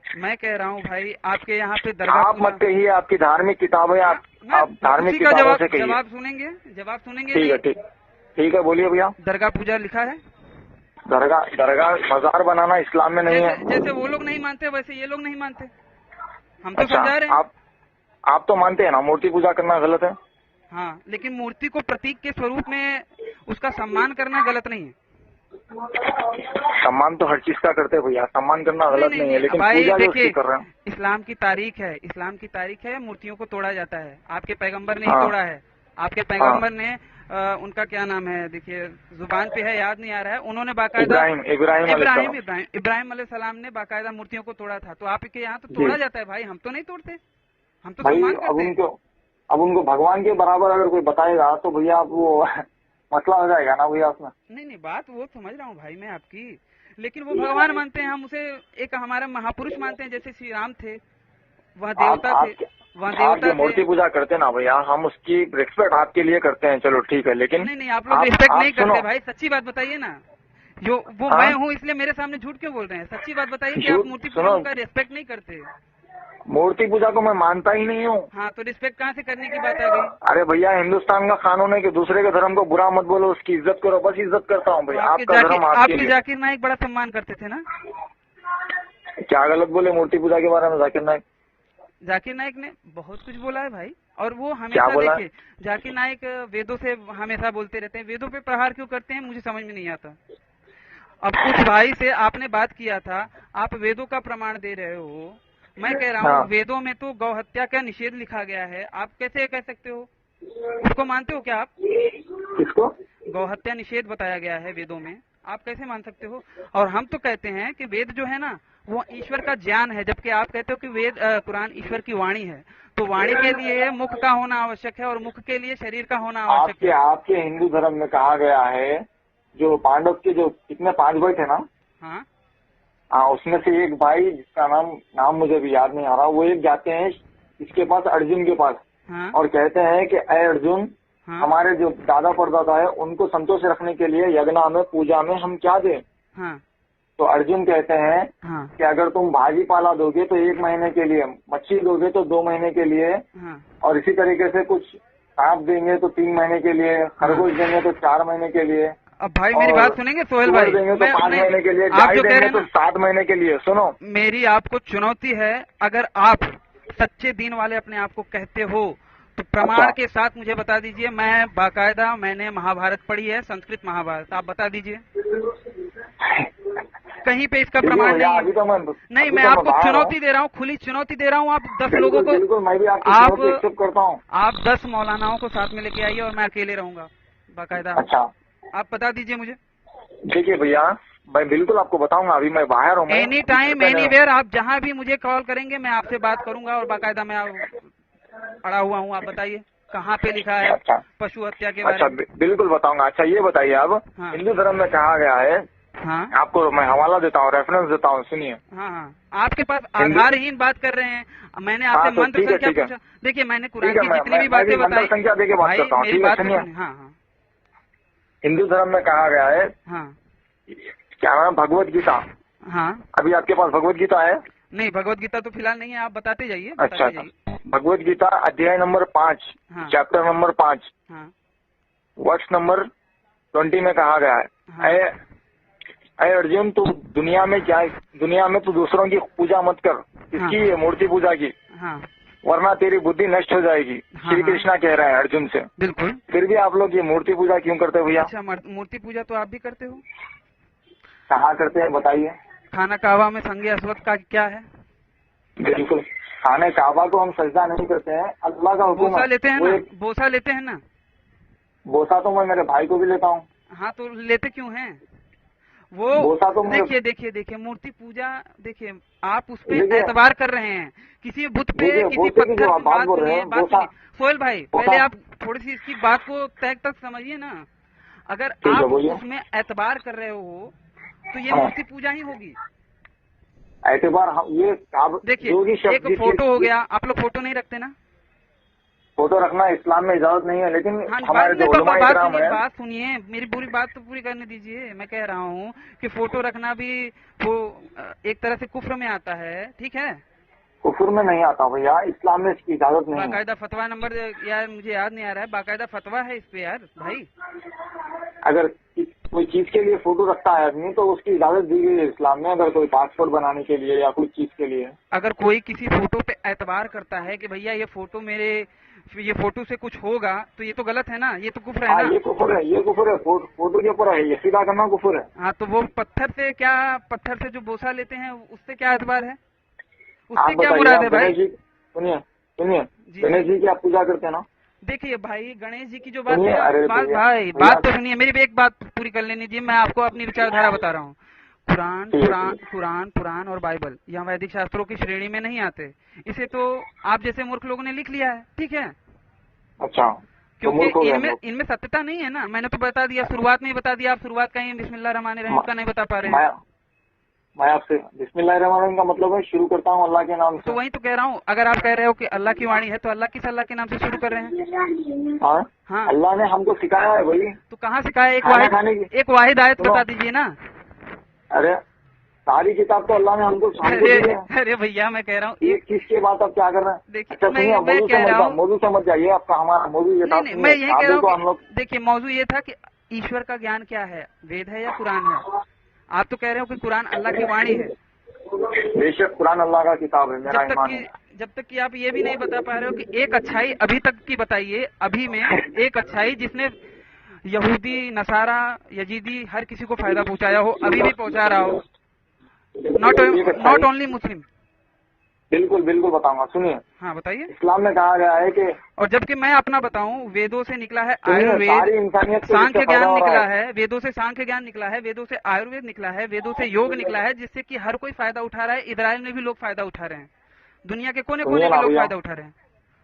मैं कह रहा हूँ भाई, आपके यहाँ पे दरगाह आप मत कहिए, आपकी धार्मिक किताब है, आप धार्मिक उसी का किताबों से कहिए। जवाब सुनेंगे, जवाब सुनेंगे। ठीक है, ठीक है, बोलिए भैया। दरगाह पूजा लिखा है। दरगाह मजार बनाना इस्लाम में नहीं है। जैसे वो लोग नहीं मानते, वैसे ये लोग नहीं मानते। हम तो अच्छा, समझा रहे हैं। आप तो मानते हैं ना मूर्ति पूजा करना गलत है? हाँ, लेकिन मूर्ति को प्रतीक के स्वरूप में उसका सम्मान करना गलत नहीं है। सम्मान तो हर चीज का करते हैं भैया, सम्मान करना गलत नहीं है, लेकिन भाई पूजा जो देखिए, उसकी कर रहे हैं। इस्लाम की तारीख है, इस्लाम की तारीख है, मूर्तियों को तोड़ा जाता है। आपके पैगंबर ने ही हाँ। तोड़ा है। आपके पैगंबर ने उनका क्या नाम है, देखिए जुबान पे है, याद नहीं आ रहा है। उन्होंने बाकायदा इब्राहिम अलैहिस्सलाम ने बाकायदा मूर्तियों को तोड़ा था। तो आपके यहाँ तो तोड़ा जाता है भाई, हम तो नहीं तोड़ते, हम तो सम्मान करते हैं। अब उनको भगवान के बराबर अगर कोई बताएगा तो भैया आप वो मसला हो जाएगा ना भैया उसमें। नहीं, बात वो समझ रहा हूँ भाई मैं आपकी, लेकिन वो भगवान मानते हैं, हम उसे एक हमारा महापुरुष मानते हैं। जैसे श्री राम थे, वह देवता थे, वह देवता थे। मूर्ति पूजा करते ना भैया, हम उसकी रिस्पेक्ट आपके लिए करते हैं, चलो ठीक है, लेकिन नहीं, आप लोग रिस्पेक्ट नहीं करते भाई। सच्ची बात बताइए ना, जो वो मैं हूँ, इसलिए मेरे सामने झूठ क्यों बोल रहे हैं? सच्ची बात बताइए कि आप मूर्ति पूजा का रिस्पेक्ट नहीं करते। मूर्ति पूजा को मैं मानता ही नहीं हूँ। हाँ, तो रिस्पेक्ट कहाँ से करने की बात आ गई? अरे भैया, हिंदुस्तान का कानून है कि दूसरे के धर्म को बुरा मत बोलो, उसकी इज्जत करो, बस इज्जत करता हूँ भैया। आपका धर्म आपके लिए। जाकिर नाइक बड़ा सम्मान करते थे ना? क्या गलत बोले मूर्ति पूजा के बारे में जाकिर नाइक? जाकिर नाइक ने बहुत कुछ बोला है भाई, और वो हमेशा देखिए, जाकिर नाइक वेदों से हमेशा बोलते रहते हैं। वेदों पे प्रहार क्यों करते हैं मुझे समझ में नहीं आता। अब उस भाई से आपने बात किया था, आप वेदों का प्रमाण दे रहे हो। मैं कह रहा हूँ वेदों में तो गौ हत्या का निषेध लिखा गया है, आप कैसे कह सकते हो? उसको मानते हो क्या आप? किसको? गौ हत्या निषेध बताया गया है वेदों में, आप कैसे मान सकते हो? और हम तो कहते हैं कि वेद जो है ना, वो ईश्वर का ज्ञान है, जबकि आप कहते हो कि वेद कुरान ईश्वर की वाणी है। तो वाणी के लिए मुख का होना आवश्यक है, और मुख के लिए शरीर का होना आवश्यक है। आपके हिंदू धर्म में कहा गया है, जो पांडव के जो कितने 5 भाई थे ना, हाँ, उसमें से एक भाई जिसका नाम मुझे भी याद नहीं आ रहा, वो एक जाते हैं इसके पास, अर्जुन के पास, हाँ, और कहते हैं कि अय अर्जुन, हाँ, हमारे जो दादा परदादा है उनको संतोष रखने के लिए यज्ञ में पूजा में हम क्या दें? हाँ, तो अर्जुन कहते हैं हाँ, कि अगर तुम भाजी पाला दोगे तो 1 महीने के लिए, मच्छी दोगे तो 2 महीने के लिए, हाँ, और इसी तरीके से कुछ सांप देंगे तो 3 महीने के लिए, खरगोश देंगे तो 4 महीने के लिए। अब भाई मेरी बात सुनेंगे सोहेल भाई? देंगे तो 5 महीने के लिए, आप जो कह रहे हैं तो 7 महीने के लिए। सुनो, मेरी आपको चुनौती है, अगर आप सच्चे दीन वाले अपने आप को कहते हो तो प्रमाण के साथ मुझे बता दीजिए। मैं बाकायदा मैंने महाभारत पढ़ी है, संस्कृत महाभारत, आप बता दीजिए कहीं पे इसका प्रमाण नहीं है। नहीं, मैं आपको चुनौती दे रहा हूँ, खुली चुनौती दे रहा हूँ। आप 10 लोगों को, मैं भी आपकी एक्सेप्ट करता हूँ। आप 10 मौलानाओं को साथ में लेके आइए और मैं अकेले रहूंगा बाकायदा। अच्छा, आप बता दीजिए मुझे। देखिए भैया, मैं बिल्कुल आपको बताऊंगा, अभी मैं बाहर हूँ। एनी टाइम एनीवेयर, आप जहाँ भी मुझे कॉल करेंगे मैं आपसे बात करूंगा, और बाकायदा मैं अड़ा हुआ हूँ। आप बताइए कहाँ पे लिखा है पशु हत्या के बारे में? बिल्कुल बताऊंगा। अच्छा ये बताइए, अब हिंदू धर्म में कहा गया है, हाँ, आपको मैं हवाला देता हूँ, रेफरेंस देता हूँ, सुनिए। हाँ, आपके पास आधारहीन बात कर रहे हैं। मैंने आपसे मंत्र संख्या पूछा। देखिए, मैंने कुरान की जितनी भी बातें बताई, संख्या देके बात करता हूँ, ठीक है? सुनिए, हाँ, हिंदू धर्म में कहा गया है, हाँ, क्या नाम, भगवत गीता। हाँ, अभी आपके पास भगवत गीता है? नहीं, भगवत गीता तो फिलहाल नहीं है, आप बताते जाइए, अच्छा, बताते जाइए। भगवत गीता अध्याय नंबर 5, हाँ। चैप्टर नंबर 5, हाँ वर्ष नंबर 20 में कहा गया है, हाँ। अय अर्जुन, तू दुनिया में तू दूसरों की पूजा मत कर, इसकी मूर्ति पूजा की, हाँ वरना तेरी बुद्धि नष्ट हो जाएगी। हाँ, श्री कृष्णा कह रहे हैं अर्जुन से। बिल्कुल। फिर भी आप लोग ये मूर्ति पूजा क्यों करते हो भैया? अच्छा, मूर्ति पूजा तो आप भी करते हो? कहाँ करते हैं बताइए? खाना काबा में संगे अस्वद का क्या है? बिल्कुल, खाने काबा को हम सजदा नहीं करते हैं, अल्लाह का हुक्म बोसा है। लेते हैं ना, बोसा लेते हैं ना। बोसा तो मैं मेरे भाई को भी लेता हूँ। हाँ, तो लेते क्यों हैं? वो बोसा तो देखिए मूर्ति पूजा, देखिए आप उस पे एतबार कर रहे हैं, किसी बुत पे, किसी पत्थर पे। बात सुनिए सोहेल भाई, पहले आप थोड़ी सी इसकी बात को तक समझिए ना। अगर आप उसमें एतबार कर रहे हो तो ये मूर्ति पूजा ही होगी। एतबार ये देखिए, एक फोटो हो गया, आप लोग फोटो नहीं रखते ना? फोटो रखना इस्लाम में इजाजत नहीं है, लेकिन हमारे जो उलमा इकराम है। बात सुनिए, मेरी पूरी बात तो पूरी करने दीजिए। मैं कह रहा हूँ कि फोटो रखना भी वो एक तरह से कुफ्र में आता है, ठीक है? कुफ्र में नहीं आता भैया, इस्लाम में इसकी इजाजत नहीं है। बाकायदा फतवा नंबर यार मुझे याद नहीं आ रहा है, बाकायदा फतवा है इस पे यार भाई। अगर कोई चीज के लिए फोटो रखता है आदमी तो उसकी इजाजत दी गई है इस्लाम में, अगर कोई पासपोर्ट बनाने के लिए या कोई चीज के लिए। अगर कोई किसी फोटो पे एतबार करता है कि भैया ये फोटो से कुछ होगा, तो ये तो गलत है ना, ये तो कुफ्र है ना। ये कुफ्र है, फोटो के ऊपर है, ये सीधा करना कुफ्र है। हाँ, तो वो पत्थर से जो बोसा लेते हैं उससे क्या एतबार है, उससे क्या मुराद है भाई? सुनिए गणेश जी की आप पूजा करते हैं ना? देखिए भाई, गणेश जी की जो बात है, बात तो सुनिए, मेरी भी एक बात पूरी कर लेनी चाहिए। मैं आपको अपनी विचारधारा बता रहा हूँ। कुरान और बाइबल यहाँ वैदिक शास्त्रों की श्रेणी में नहीं आते। इसे तो आप जैसे मूर्ख लोगों ने लिख लिया है, ठीक है? अच्छा, क्योंकि इनमें सत्यता नहीं है ना। मैंने तो बता दिया, शुरुआत में ही बता दिया। आप शुरुआत का ही बिस्मिल्लाहिर्रहमानिर्रहीम का नहीं बता पा रहे हैं। मैं आपसे बिस्मिल्लाहिर्रहमानिर्रहीम का मतलब है शुरू करता हूँ अल्लाह के नाम से। तो वही तो कह रहा हूँ, अगर आप कह रहे हो कि अल्लाह की वाणी है तो अल्लाह किस अल्लाह के नाम से शुरू कर रहे हैं? हाँ, अल्लाह ने हमको सिखाया है भाई। तो कहाँ सिखाया? एक वाहिद आयत बता दीजिए ना। अरे सारी किताब तो अल्लाह ने हमको अरे भैया, मैं कह रहा हूँ एक चीज के बाद आप क्या कर रहे हैं? देखिए, मैं कह रहा हूँ, मौजूद समझ जाइए। आपका हमारा मौजूद ये था, मैं यही कह रहा हूँ। देखिए, मौजूद ये था कि ईश्वर का ज्ञान क्या है, वेद है या कुरान है? आप तो कह रहे हो कि कुरान अल्लाह की वाणी है। बेशक कुरान अल्लाह का किताब है, मेरा ईमान है। जब तक कि आप ये भी नहीं बता पा रहे हो कि एक अच्छाई अभी तक की बताइए, अभी में एक अच्छाई जिसने यहूदी, नसारा, यजीदी हर किसी को फायदा पहुंचाया हो, अभी भी पहुंचा रहा हो, नॉट ओनली मुस्लिम। बिल्कुल बताऊंगा, सुनिए। हाँ, बताइए। इस्लाम में कहा गया है कि, और जबकि मैं अपना बताऊं, वेदों से निकला है आयुर्वेद, सांख्य ज्ञान निकला है, वेदों से सांख्य ज्ञान निकला है, वेदों से आयुर्वेद निकला है, वेदों से योग निकला है, जिससे कि हर कोई फायदा उठा रहा है। इजराइल में भी लोग फायदा उठा रहे हैं, दुनिया के कोने कोने में लोग फायदा उठा रहे हैं।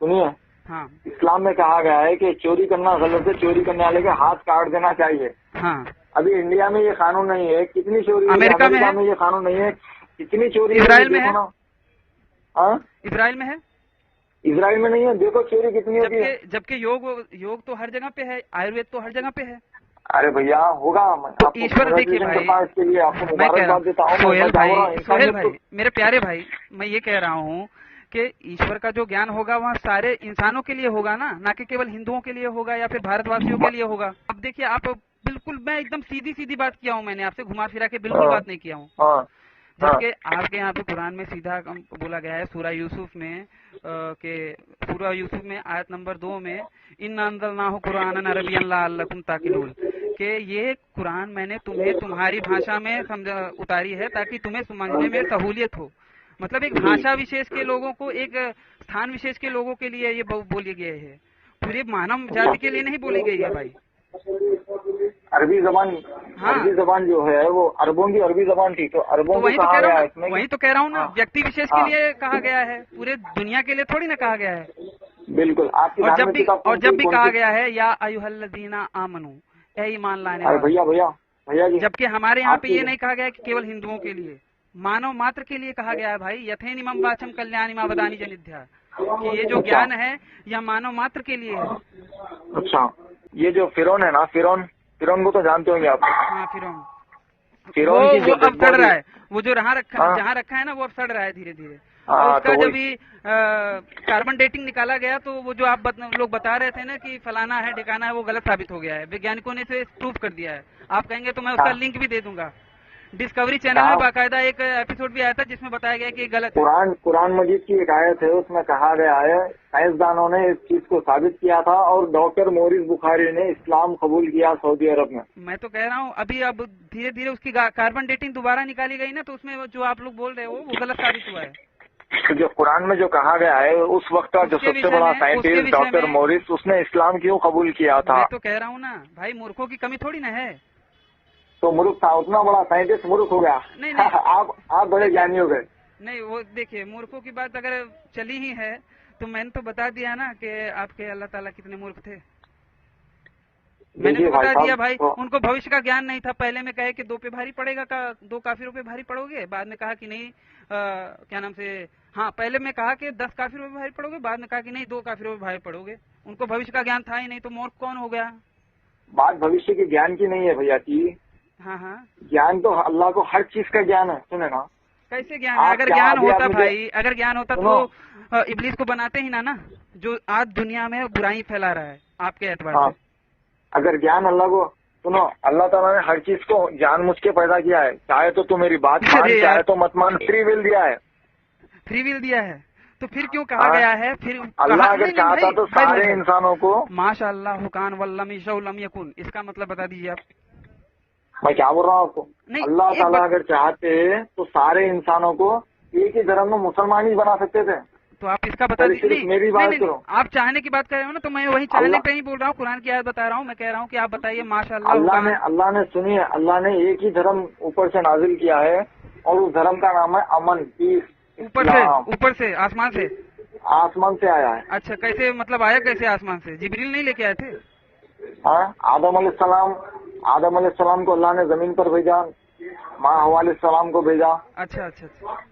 सुनिए, हाँ, इस्लाम में कहा गया है कि चोरी करना गलत है, चोरी करने वाले के हाथ काट देना चाहिए। हाँ, अभी इंडिया में ये कानून नहीं है, कितनी चोरी, अमेरिका में ये कानून नहीं है, कितनी चोरी इजराइल में है। इजराइल में नहीं है, देखो चोरी कितनी होती है। जबकि योग तो हर जगह पे है, आयुर्वेद तो हर जगह पे है। अरे भैया होगा, तो ईश्वर देखिए भाई, इसके लिए आपको मैं कह रहा हूँ सोहेल भाई, मेरे प्यारे भाई, मैं ये कह रहा हूँ कि ईश्वर का जो ज्ञान होगा वहाँ सारे इंसानों के लिए होगा ना कि केवल हिंदुओं के लिए होगा या फिर भारतवासियों के लिए होगा। अब देखिए, आप बिल्कुल, मैं एकदम सीधी बात किया हूँ, मैंने आपसे घुमा फिरा के बिल्कुल बात नहीं किया हूँ। जबकि आपके यहाँ पे कुरान में सीधा बोला गया है, सूरह यूसुफ में आयत नंबर 2 में, इन्ना अंज़लनाहु कुरानन अरबिय्यन लअल्लकुम ताक़िलून, कि ये कुरान मैंने तुम्हें तुम्हारी भाषा में उतारी है ताकि तुम्हें समझने में सहूलियत हो। मतलब एक भाषा विशेष के लोगों को, एक स्थान विशेष के लोगों के लिए ये बोली गई है, पूरे मानव जाति के लिए नहीं बोली गई है भाई। अरबी जबान, हाँ, अरबी जबान जो है वो अरबों की अरबी जबान थी, तो अरबों को कहा गया है इसमें। वही तो कह रहा हूँ ना, व्यक्ति विशेष के लिए कहा गया है, पूरे दुनिया के लिए थोड़ी ना कहा गया है। बिल्कुल। और जब भी कहा गया है या अय्युहल्लज़ीना आमनू, ए ईमान लाने वाले। भैया जी, जबकि हमारे यहाँ पे ये नहीं कहा गया कि केवल हिंदुओं के लिए, मानव मात्र के लिए कहा गया है भाई। यथेनिमं वाचम कल्याणिमा वदानि जनिध्या, कि ये जो ज्ञान है यह मानव मात्र के लिए है। अच्छा, ये जो फिरौन है ना, फिरौन को तो जानते होंगे आप? हाँ, फिरौन की जो वो अब dead सड़ body- रहा है, वो जो हाँ। जहाँ रखा है ना वो अब सड़ रहा है धीरे धीरे। हाँ, और उसका तो जब वही- भी कार्बन डेटिंग निकाला गया तो वो जो आप लोग बता रहे थे ना कि फलाना है ठिकाना है, वो गलत साबित हो गया है, वैज्ञानिकों ने इसे प्रूव कर दिया है। आप कहेंगे तो मैं उसका हाँ। लिंक भी दे दूंगा। डिस्कवरी चैनल में हाँ। बाकायदा एक एपिसोड भी आया था जिसमें बताया गया कि ये गलत है। कुरान मजीद की एक आयत है, उसमें कहा गया है साइंसदानों ने इस चीज को साबित किया था और डॉक्टर मोरिस बुखारी ने इस्लाम कबूल किया सऊदी अरब में। मैं तो कह रहा हूँ अभी अब धीरे धीरे उसकी कार्बन डेटिंग दोबारा निकाली गई ना, तो उसमें जो आप लोग बोल रहे हो वो गलत साबित हुआ है। तो जो कुरान में जो कहा गया है उस वक्त का जो उसके सबसे विषय बड़ा में- उसके साइंटिस्ट विषय डॉक्टर में- मोरिस, उसने इस्लाम क्यों कबूल किया था? मैं तो कह रहा हूँ ना भाई, मूर्खों की कमी थोड़ी ना है। तो मूर्ख था, उतना बड़ा साइंटिस्ट मूर्ख हो गया। नहीं, नहीं। आप बड़े ज्ञानी हो गए। नहीं, वो देखिए मूर्खों की बात अगर चली ही है तो मैंने तो बता दिया ना कि आपके अल्लाह ताला कितने मूर्ख थे। मैंने देखिए तो बता भाई दिया साहब, भाई, तो- उनको भविष्य का ज्ञान नहीं था। पहले में कहे कि 2 पे भारी पड़ेगा का 2 काफिरों पे भारी पड़ोगे, बाद में कहा कि नहीं क्या नाम से, हाँ पहले में कहा कि 10 काफिरों पे भारी पड़ोगे, बाद में कहा कि नहीं 2 काफिरों पे भारी पड़ोगे। उनको भविष्य का ज्ञान था ही नहीं, तो मूर्ख कौन हो गया? बात भविष्य के ज्ञान की नहीं है भैया जी। हाँ हाँ, ज्ञान तो अल्लाह को हर चीज का ज्ञान है, सुने ना। कैसे ज्ञान है? आप अगर क्या ज्ञान अभी होता आपने भाई, अगर ज्ञान होता सुनो। तो इब्लीस को बनाते ही ना जो आज दुनिया में बुराई फैला रहा है आपके एतबार हाँ, से। अगर ज्ञान अल्लाह को, सुनो, अल्लाह ताला ने हर चीज को जानबूझ के पैदा किया है। चाहे तो तू मेरी बात मान, अरे यार। चाहे तो मत मान, फ्री विल दिया है। फ्री विल दिया है तो फिर क्यों कहा हाँ। गया है? फिर अल्लाह कहा- अगर नहीं, नहीं, चाहता भाई, तो भाई, सारे भाई, इंसानों को, माशाअल्लाह हुकान वल्लम यशौलम यकुन, इसका मतलब बता दीजिए आप। मैं क्या बोल रहा हूँ आपको, नहीं, अल्लाह एक ताला बात- अगर चाहते तो सारे इंसानों को एक ही धर्म में मुसलमान ही बना सकते थे। तो आप इसका बता पहले दीजिए। सिर्फ नहीं, मेरी बात नहीं, नहीं, करो। आप चाहने की बात कर रहे हो ना, तो मैं वही चाहने अल्लाह- पे ही बोल रहा हूँ। कुरान की आयत बता रहा हूँ, मैं कह रहा हूँ कि आप बताइए माशाअल्लाह अल्लाह ने हुकान। सुनिए, अल्लाह ने एक ही धर्म ऊपर से नाजिल किया है और उस धर्म का नाम है अमन, पीस, ऊपर से आसमान से। आसमान से आया है। अच्छा, कैसे मतलब आया कैसे आसमान से? जिब्रील नहीं लेके आए थे? हाँ, आदम अलैहिस्सलाम को अल्लाह ने जमीन पर भेजा, माँ हवा अलैहिस्सलाम को भेजा, अच्छा अच्छा अच्छा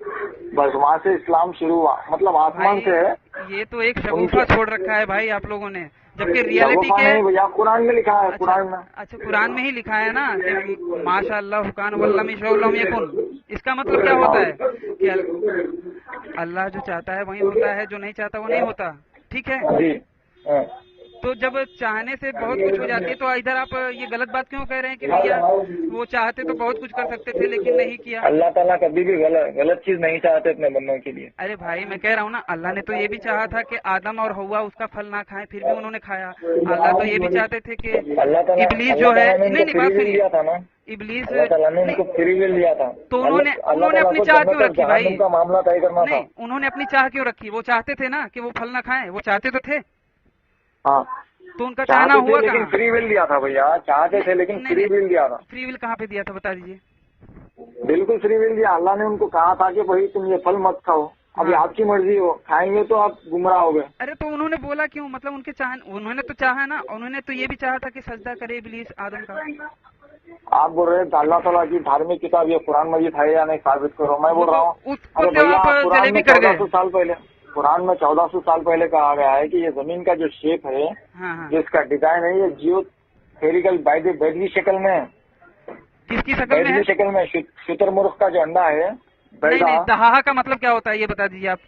बस वहाँ से इस्लाम शुरू हुआ, मतलब आसमान से है। भाई, ये तो एक शगुफा छोड़ रखा है भाई आप लोगों ने, जबकि रियलिटी शगुफा के नहीं भैया, कुरान में लिखा है, कुरान में। अच्छा, कुरान में ही लिखा है ना कि माशाअल्लाह हुकान वल्लम यशौलम यकुन। इसका मतलब क्या होता है कि अल्लाह जो चाहता है वही होता है, जो नहीं चाहता वो नहीं होता। ठीक है, जी, हाँ। तो जब चाहने से बहुत कुछ हो जाती है तो इधर आप ये गलत बात क्यों कह रहे हैं कि भैया वो चाहते तो बहुत कुछ कर सकते थे लेकिन नहीं किया? अल्लाह ताला कभी भी गलत चीज नहीं चाहते अपने बंदों के लिए। अरे भाई, मैं कह रहा हूँ ना, अल्लाह ने तो ये भी चाहा था कि आदम और हव्वा उसका फल ना खाएं, फिर भी उन्होंने खाया। अल्लाह तो ये भी चाहते थे कि इब्लीस जो है, नहीं नहीं, बात सुनिए, दिया था ना, इब्लीस अल्लाह ताला ने उनको फ्री विल दिया था। तो उन्होंने अपनी चाह क्यों रखी भाई? का मामला तय करना था। नहीं, उन्होंने अपनी चाह क्यों रखी? वो चाहते थे ना कि वो फल ना खाएं, वो चाहते तो थे, हाँ, तो उनका चाहना चाहते थे हुआ लेकिन कहाँ? फ्री विल दिया था भैया, चाहते थे लेकिन नहीं, फ्री विल दिया था। फ्री विल कहाँ पे दिया था बता दीजिए। बिल्कुल फ्री विल दिया, अल्लाह ने उनको कहा था कि भाई तुम ये फल मत खाओ, अभी हाँ। आपकी मर्जी हो, खाएंगे तो आप गुमराह हो गए। अरे तो उन्होंने बोला क्यों? मतलब उन्होंने तो चाहा ना, उन्होंने तो ये भी चाहा था कि सजदा करे इब्लीस आदम का। आप बोल रहे हैं अल्लाह ताला की धार्मिक किताब ये कुरान मजीद है या नहीं, साबित करो। मैं बोल रहा हूँ उसको अरे तो भैया, आप कुरान जलेबी में कर गए। 1400 साल पहले, कुरान में 1400 साल पहले कहा गया है कि ये जमीन का जो शेप है, हाँ हाँ, जो इसका डिजाइन है, ये जियोथेरिकल बैड की शक्ल में है। किसकी शक्ल बैड में है? की शक्ल में शुतुरमुर्ग का जो अंडा है, नहीं नहीं, दहाहा का मतलब क्या होता है ये बता दीजिए आप।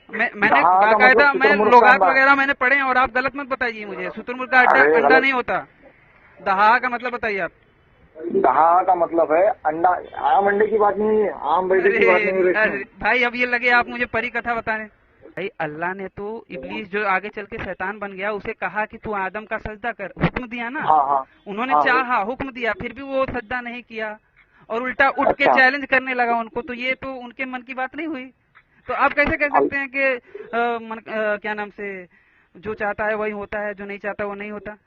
मैंने दहाहा का बाकायदा मतलब मैं शुतुरमुर्ग का लोगात अंडा। वगैरह मैंने पढ़े हैं और आप गलत मत बताइए मुझे। शुतुरमुर्ग का अरे अंडा गलत। नहीं होता। दहाहा का मतलब बताइए आप। दहाहा का मतलब है अंडा। आम अंडे की बात नहीं है, आम बैठे की बात नहीं है। अरे भाई, अब ये लगे आप मुझे परी कथा बताने। भाई, अल्लाह ने तो इब्लीस जो आगे चल के शैतान बन गया उसे कहा कि तू आदम का सजदा कर, हुक्म दिया ना। हाँ हाँ, उन्होंने हाँ, चाहा, हुक्म दिया, फिर भी वो सजदा नहीं किया और उल्टा उठ के अच्छा। चैलेंज करने लगा उनको। तो ये तो उनके मन की बात नहीं हुई। तो आप कैसे कह सकते हैं कि क्या नाम से, जो चाहता है वही होता है, जो नहीं चाहता वो नहीं होता?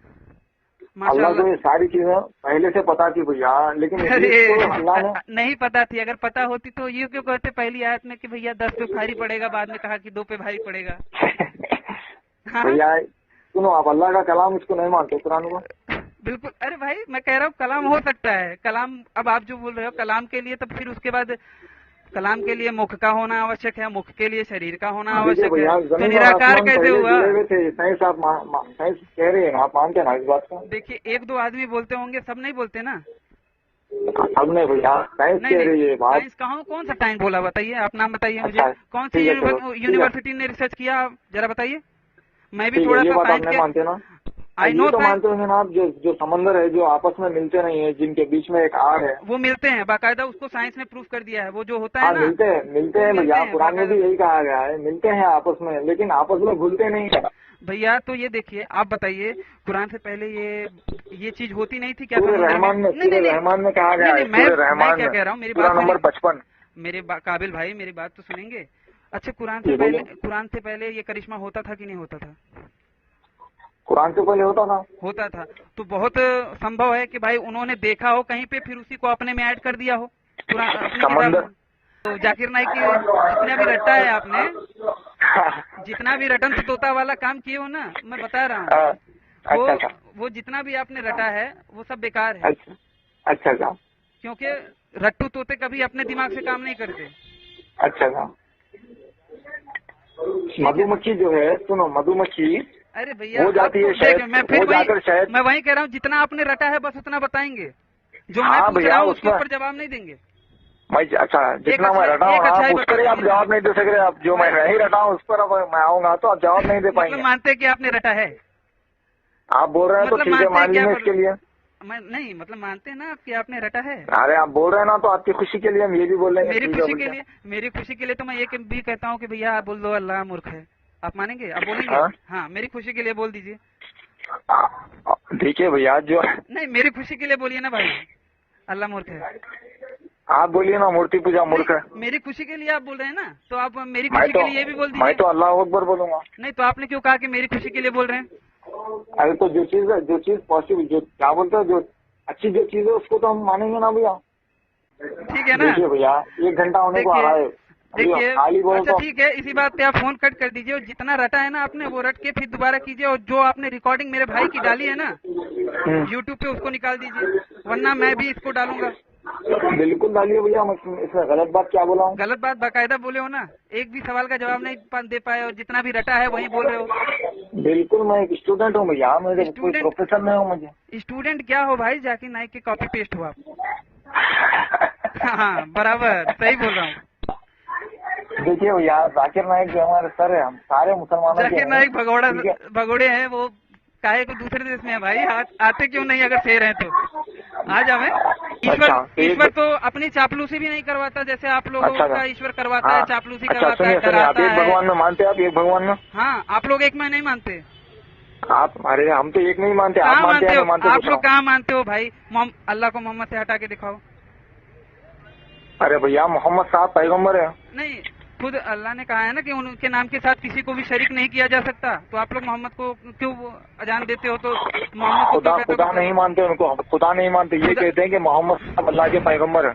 अल्लाह को माशाअल्लाह। ये सारी चीजें पहले से पता थी भैया, लेकिन अरे इसको अल्लाह ने नहीं पता थी। अगर पता होती तो ये क्यों कहते पहली आयत में कि भैया 10 पे भारी पड़ेगा, बाद में कहा कि 2 पे भारी पड़ेगा। हाँ? भैया सुनो, आप अल्लाह का कलाम इसको नहीं मानते, कुरान को? बिल्कुल। अरे भाई, मैं कह रहा हूँ कलाम हो सकता है। कलाम, अब आप जो बोल रहे हो कलाम के लिए, तब फिर उसके बाद कलाम के लिए मुख का होना आवश्यक है, मुख के लिए शरीर का होना आवश्यक भैया, है। तो जमीन और निराकार आसमान कैसे पहले हुआ? जुड़े हुए थे। साइंस साइंस कह रही है ना, आप मानते हैं ना इस बात को? देखिए, 1-2 आदमी बोलते होंगे, सब नहीं बोलते ना। अब नहीं भैया, साइंस कह रही है बात। साइंस कहाँ, कौन सा टाइम बोला बताइए, आप नाम बताइए मुझे। अच्छा, कौन सी ठीक है, चलो, यूनिवर्सिटी ने रिसर्च किया, आप जरा बताइए। मैं भी ठीक थोड़ा है, ये सा बात साइंस आप नहीं मानते ना? आई नो ये तो मानते होंगे ना आप, जो समंदर है जो आपस में मिलते नहीं है, जिनके बीच में एक आग है, वो मिलते हैं बाकायदा, उसको साइंस ने प्रूव कर दिया है। वो जो होता हाँ है ना, मिलते हैं भैया, कुरान में भी यही कहा गया है, मिलते हैं आपस में, लेकिन आपस में घुलते नहीं है भैया। तो ये देखिए, आप बताइए, कुरान से पहले ये चीज होती नहीं थी क्या? सूरह समुद्र रहमान में, नहीं, सूरह रहमान में कहा गया है, मैं सूरह रहमान क्या में, कह रहा हूँ, मेरी सूरह बात नंबर सुनिए। 55। काबिल भाई, मेरी बात तो सुनेंगे। अच्छा, ये बोलिए। कुरान से पहले ये करिश्मा होता था कि नहीं होता था? कुरान से पहले होता था। होता था। तो बहुत संभव है कि भाई उन्होंने देखा हो कहीं पे, फिर उसी को अपने में ऐड कर दिया हो कुरान अपनी किताब समंदर। में। तो जाकिर नाइक की जितना भी रटा है आपने, जितना भी रटन से तोता वाला काम किए हो ना, मैं बता रहा हूँ, अच्छा, वो जितना भी आपने रटा है वो सब बेकार है। अच्छा, क्योंकि रट्टू तोते कभी अपने दिमाग से काम नहीं करते। अच्छा। मधुमक्खी जो है, सुनो, मधुमक्खी अरे भैया, वो जाती है शहद, वो जाकर शहद, मैं वही कह रहा हूँ, जितना आपने रटा है बस उतना बताएंगे। जो मैं हाँ पूछ भैया, रहा हूँ उसके उसमें ऊपर जवाब नहीं देंगे। अच्छा, जितना मैं रटा हूँ आप उस पर आप जवाब नहीं दे सक रहे। आप जो मैं नहीं रटा हूँ उस पर अब मैं आऊंगा तो आप जवाब नहीं दे पाएंगे। मतलब मानते कि आपने रटा है? आप बोल रहे हैं तो ठीक है, मान लीजिए इसके लिए। मैं नहीं, मतलब मानते हैं ना कि आपने रटा है। अरे आप बोल रहे हैं ना, तो आपकी खुशी के लिए हम ये भी बोल रहे हैं। मेरी खुशी के लिए तो मैं ये भी कहता हूँ कि भैया आप बोल दो अल्लाह मूर्ख है। आप मानेंगे? आप बोलेंगे? हाँ, मेरी खुशी के लिए बोल दीजिए। देखिए भैया, जो नहीं, मेरी खुशी के लिए बोलिए ना भाई, अल्लाह मूर्ख है। आप बोलिए ना, मूर्ति पूजा मूर्ख है। मेरी खुशी के लिए आप बोल रहे हैं ना, तो आप मेरी खुशी के लिए ये भी बोल दीजिए। मैं तो अल्लाह अकबर बोलूंगा। नहीं, तो आपने क्यों कहा कि मेरी खुशी के लिए बोल रहे हैं? अरे तो जो चीज पॉसिबल, जो क्या बोलते हैं, जो अच्छी जो चीज है उसको तो हम मानेंगे ना भैया। ठीक है ना? देखिए भैया, 1 घंटा होने को आ रहा है। देखिए, अच्छा ठीक है, इसी बात पे आप फोन कट कर दीजिए। और जितना रटा है ना आपने वो रट के फिर दोबारा कीजिए। और जो आपने रिकॉर्डिंग मेरे भाई की डाली है ना यूट्यूब पे, उसको निकाल दीजिए, वरना मैं भी इसको डालूंगा। बिल्कुल डालिए भैया, इसमें गलत बात क्या बोला हूँ? गलत बात बाकायदा बोले हो ना, एक भी सवाल का जवाब नहीं दे पाए, और जितना भी रटा है वही बोल रहे हो। बिल्कुल, मैं एक स्टूडेंट हूँ भैया, मेरे कोई प्रोफेसर नहीं हूँ। मुझे स्टूडेंट क्या हो भाई, जाकिर नाइक के कॉपी पेस्ट हो आप। हाँ, बराबर सही बोल रहा हूँ। देखिए भैया, जाकिर नाइक जो हमारे सर है, हम सारे मुसलमानों जाकिर नाइक भगोड़े हैं वो, काहे को दूसरे देश में है भाई। आते क्यों नहीं अगर शेर हैं तो आ जावे। ईश्वर तो अपनी चापलूसी भी नहीं करवाता जैसे आप लोगों का ईश्वर करवाता है, चापलूसी करवाता है, डराता है। एक भगवान में मानते हैं आप? एक भगवान में? हाँ, आप लोग एक में नहीं मानते। आप अरे हम तो एक नहीं मानते। आप मानते हो? आप लोग कहाँ मानते हो भाई? अल्लाह को मोहम्मद से हटा के दिखाओ। अरे भैया, मोहम्मद साहब पैगम्बर है। नहीं, खुद अल्लाह ने कहा है ना कि उनके नाम के साथ किसी को भी शरीक नहीं किया जा सकता। तो आप लोग मोहम्मद को क्यों अजान देते हो? तो मोहम्मद को खुदा नहीं मानते, उनको खुदा नहीं मानते। ये कहते हैं कि मोहम्मद साहब अल्लाह के पैगम्बर है।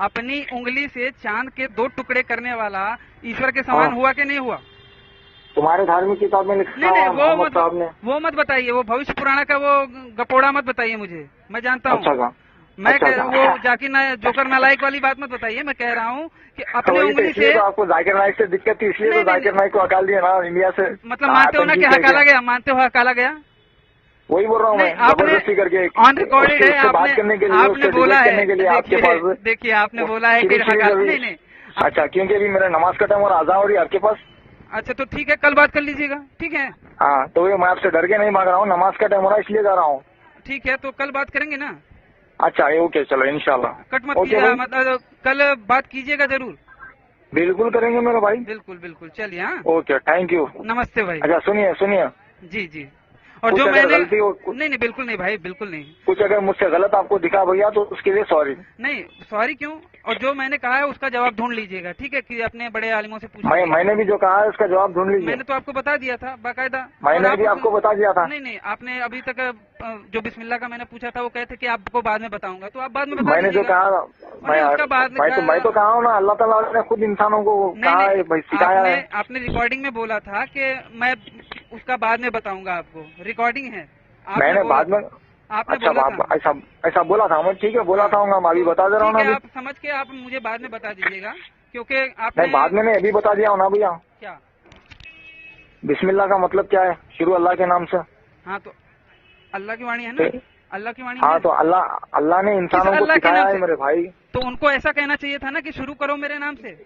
अपनी उंगली से चांद के 2 टुकड़े करने वाला ईश्वर के समान हुआ कि नहीं हुआ? तुम्हारे धार्मिक किताब में लिखा है मोहम्मद साहब ने। वो मत बताइए, वो भविष्य पुराण का वो गपोड़ा मत बताइए मुझे, मैं जानता हूँ। मैं वो जाकिर नाइक जोकर नालायक वाली बात मत बताइए। मैं कह रहा हूँ कि अपनी उंगली से आपको जाकिर नाइक से दिक्कत थी, इसलिए तो जाकिर नाइक को हकाल दिया ना इंडिया से। मतलब मानते हो ना कि हकाला गया? मानते हो हकाला गया? वही बोल रहा हूँ मैं, जबरदस्ती करके ऑन रिकॉर्डेड है। बात करने के लिए, आपने बोला है, आपके पास देखिए आपने बोला है कि नहीं। अच्छा, क्योंकि अभी मेरा नमाज का टाइम और आजा हो रही है आपके पास। अच्छा, तो ठीक है, कल बात कर लीजिएगा, ठीक है? हाँ, तो ये मैं आपसे डर के नहीं मांग रहा हूँ, नमाज का टाइम हो रहा है इसलिए जा रहा हूँ। ठीक है, तो कल बात करेंगे ना? अच्छा, ओके, चलो इंशाल्लाह। कट मत कीजिएगा, मतलब कल बात कीजिएगा जरूर। बिल्कुल करेंगे मेरे भाई, बिल्कुल। चलिए, हाँ, ओके, थैंक यू, नमस्ते भाई। अच्छा सुनिए जी। और जो मैंने नहीं, बिल्कुल नहीं भाई, बिल्कुल नहीं। कुछ अगर मुझसे गलत आपको दिखा भैया तो उसके लिए सॉरी। नहीं, सॉरी क्यों? और जो मैंने कहा है उसका जवाब ढूंढ लीजिएगा, ठीक है? कि अपने बड़े आलिमों से पूछिए। मैंने भी जो कहा है उसका जवाब ढूंढ लीजिए। मैंने तो आपको बता दिया था बाकायदा। मैंने भी आपको बता दिया था। नहीं, आपने अभी तक जो बिस्मिल्लाह का मैंने पूछा था वो कहते कि आपको बाद में बताऊंगा, तो आप बाद में बता मैंने जो कहा मैं तो कहा हूँ ना, अल्लाह ताला ने खुद इंसानों को कहा है, सिखाया है। आपने रिकॉर्डिंग में बोला था कि मैं उसका बाद में बताऊंगा आपको, रिकॉर्डिंग है। मैंने बाद में आपने ऐसा बोला था मैं, ठीक है, बोला था मैं अभी बता दे रहा हूँ ना। आप समझ के आप मुझे बाद में बता दीजिएगा, क्योंकि आप बाद में नहीं, अभी बता दिया हूँ ना भैया। क्या बिस्मिल्लाह का मतलब क्या है? शुरू अल्लाह के नाम से। हाँ, तो अल्लाह की वाणी है ना। अल्लाह की वाणी हाँ है। तो अल्लाह ने इंसानों को अल्लाह के सिखाया नाम है से? मेरे भाई। तो उनको ऐसा कहना चाहिए था ना कि शुरू करो मेरे नाम से।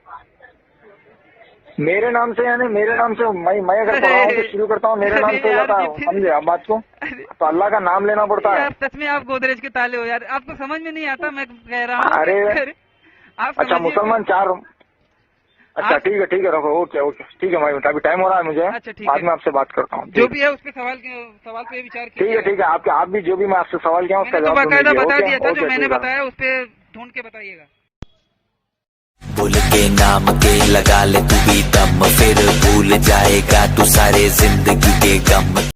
मेरे नाम से यानी मेरे नाम से मैं अगर पढ़ा हूँ तो शुरू करता हूँ मेरे नाम से हो यार, जाता है, ये समझे आप बात को? अरे तो अल्लाह का नाम लेना पड़ता है। यार सच में आप गोदरेज के ताले हो यार, आपको समझ में नहीं आता मैं कह रहा हूँ। अरे, आप अच्छा समझिए मुसलमान चार, अच्छा ठीक है रखो, ओके ठीक है भाई, अभी टाइम हो रहा है मुझे, अच्छा, ठीक बाद है। में आपसे बात करता हूँ। जो भी है उस पे सवाल पे विचार कीजिए। ठीक है आप भी जो भी मैं आपसे सवाल किया उसका मैंने तो जवाब बाकायदा दीजिए। बता दिया था, ओके जो मैंने ठीक है। बताया उस पे ढूंढ के बताइएगा। बोल के नाम के लगा ले तू भी दम, फिर भूल जाएगा तू सारे जिंदगी के गम।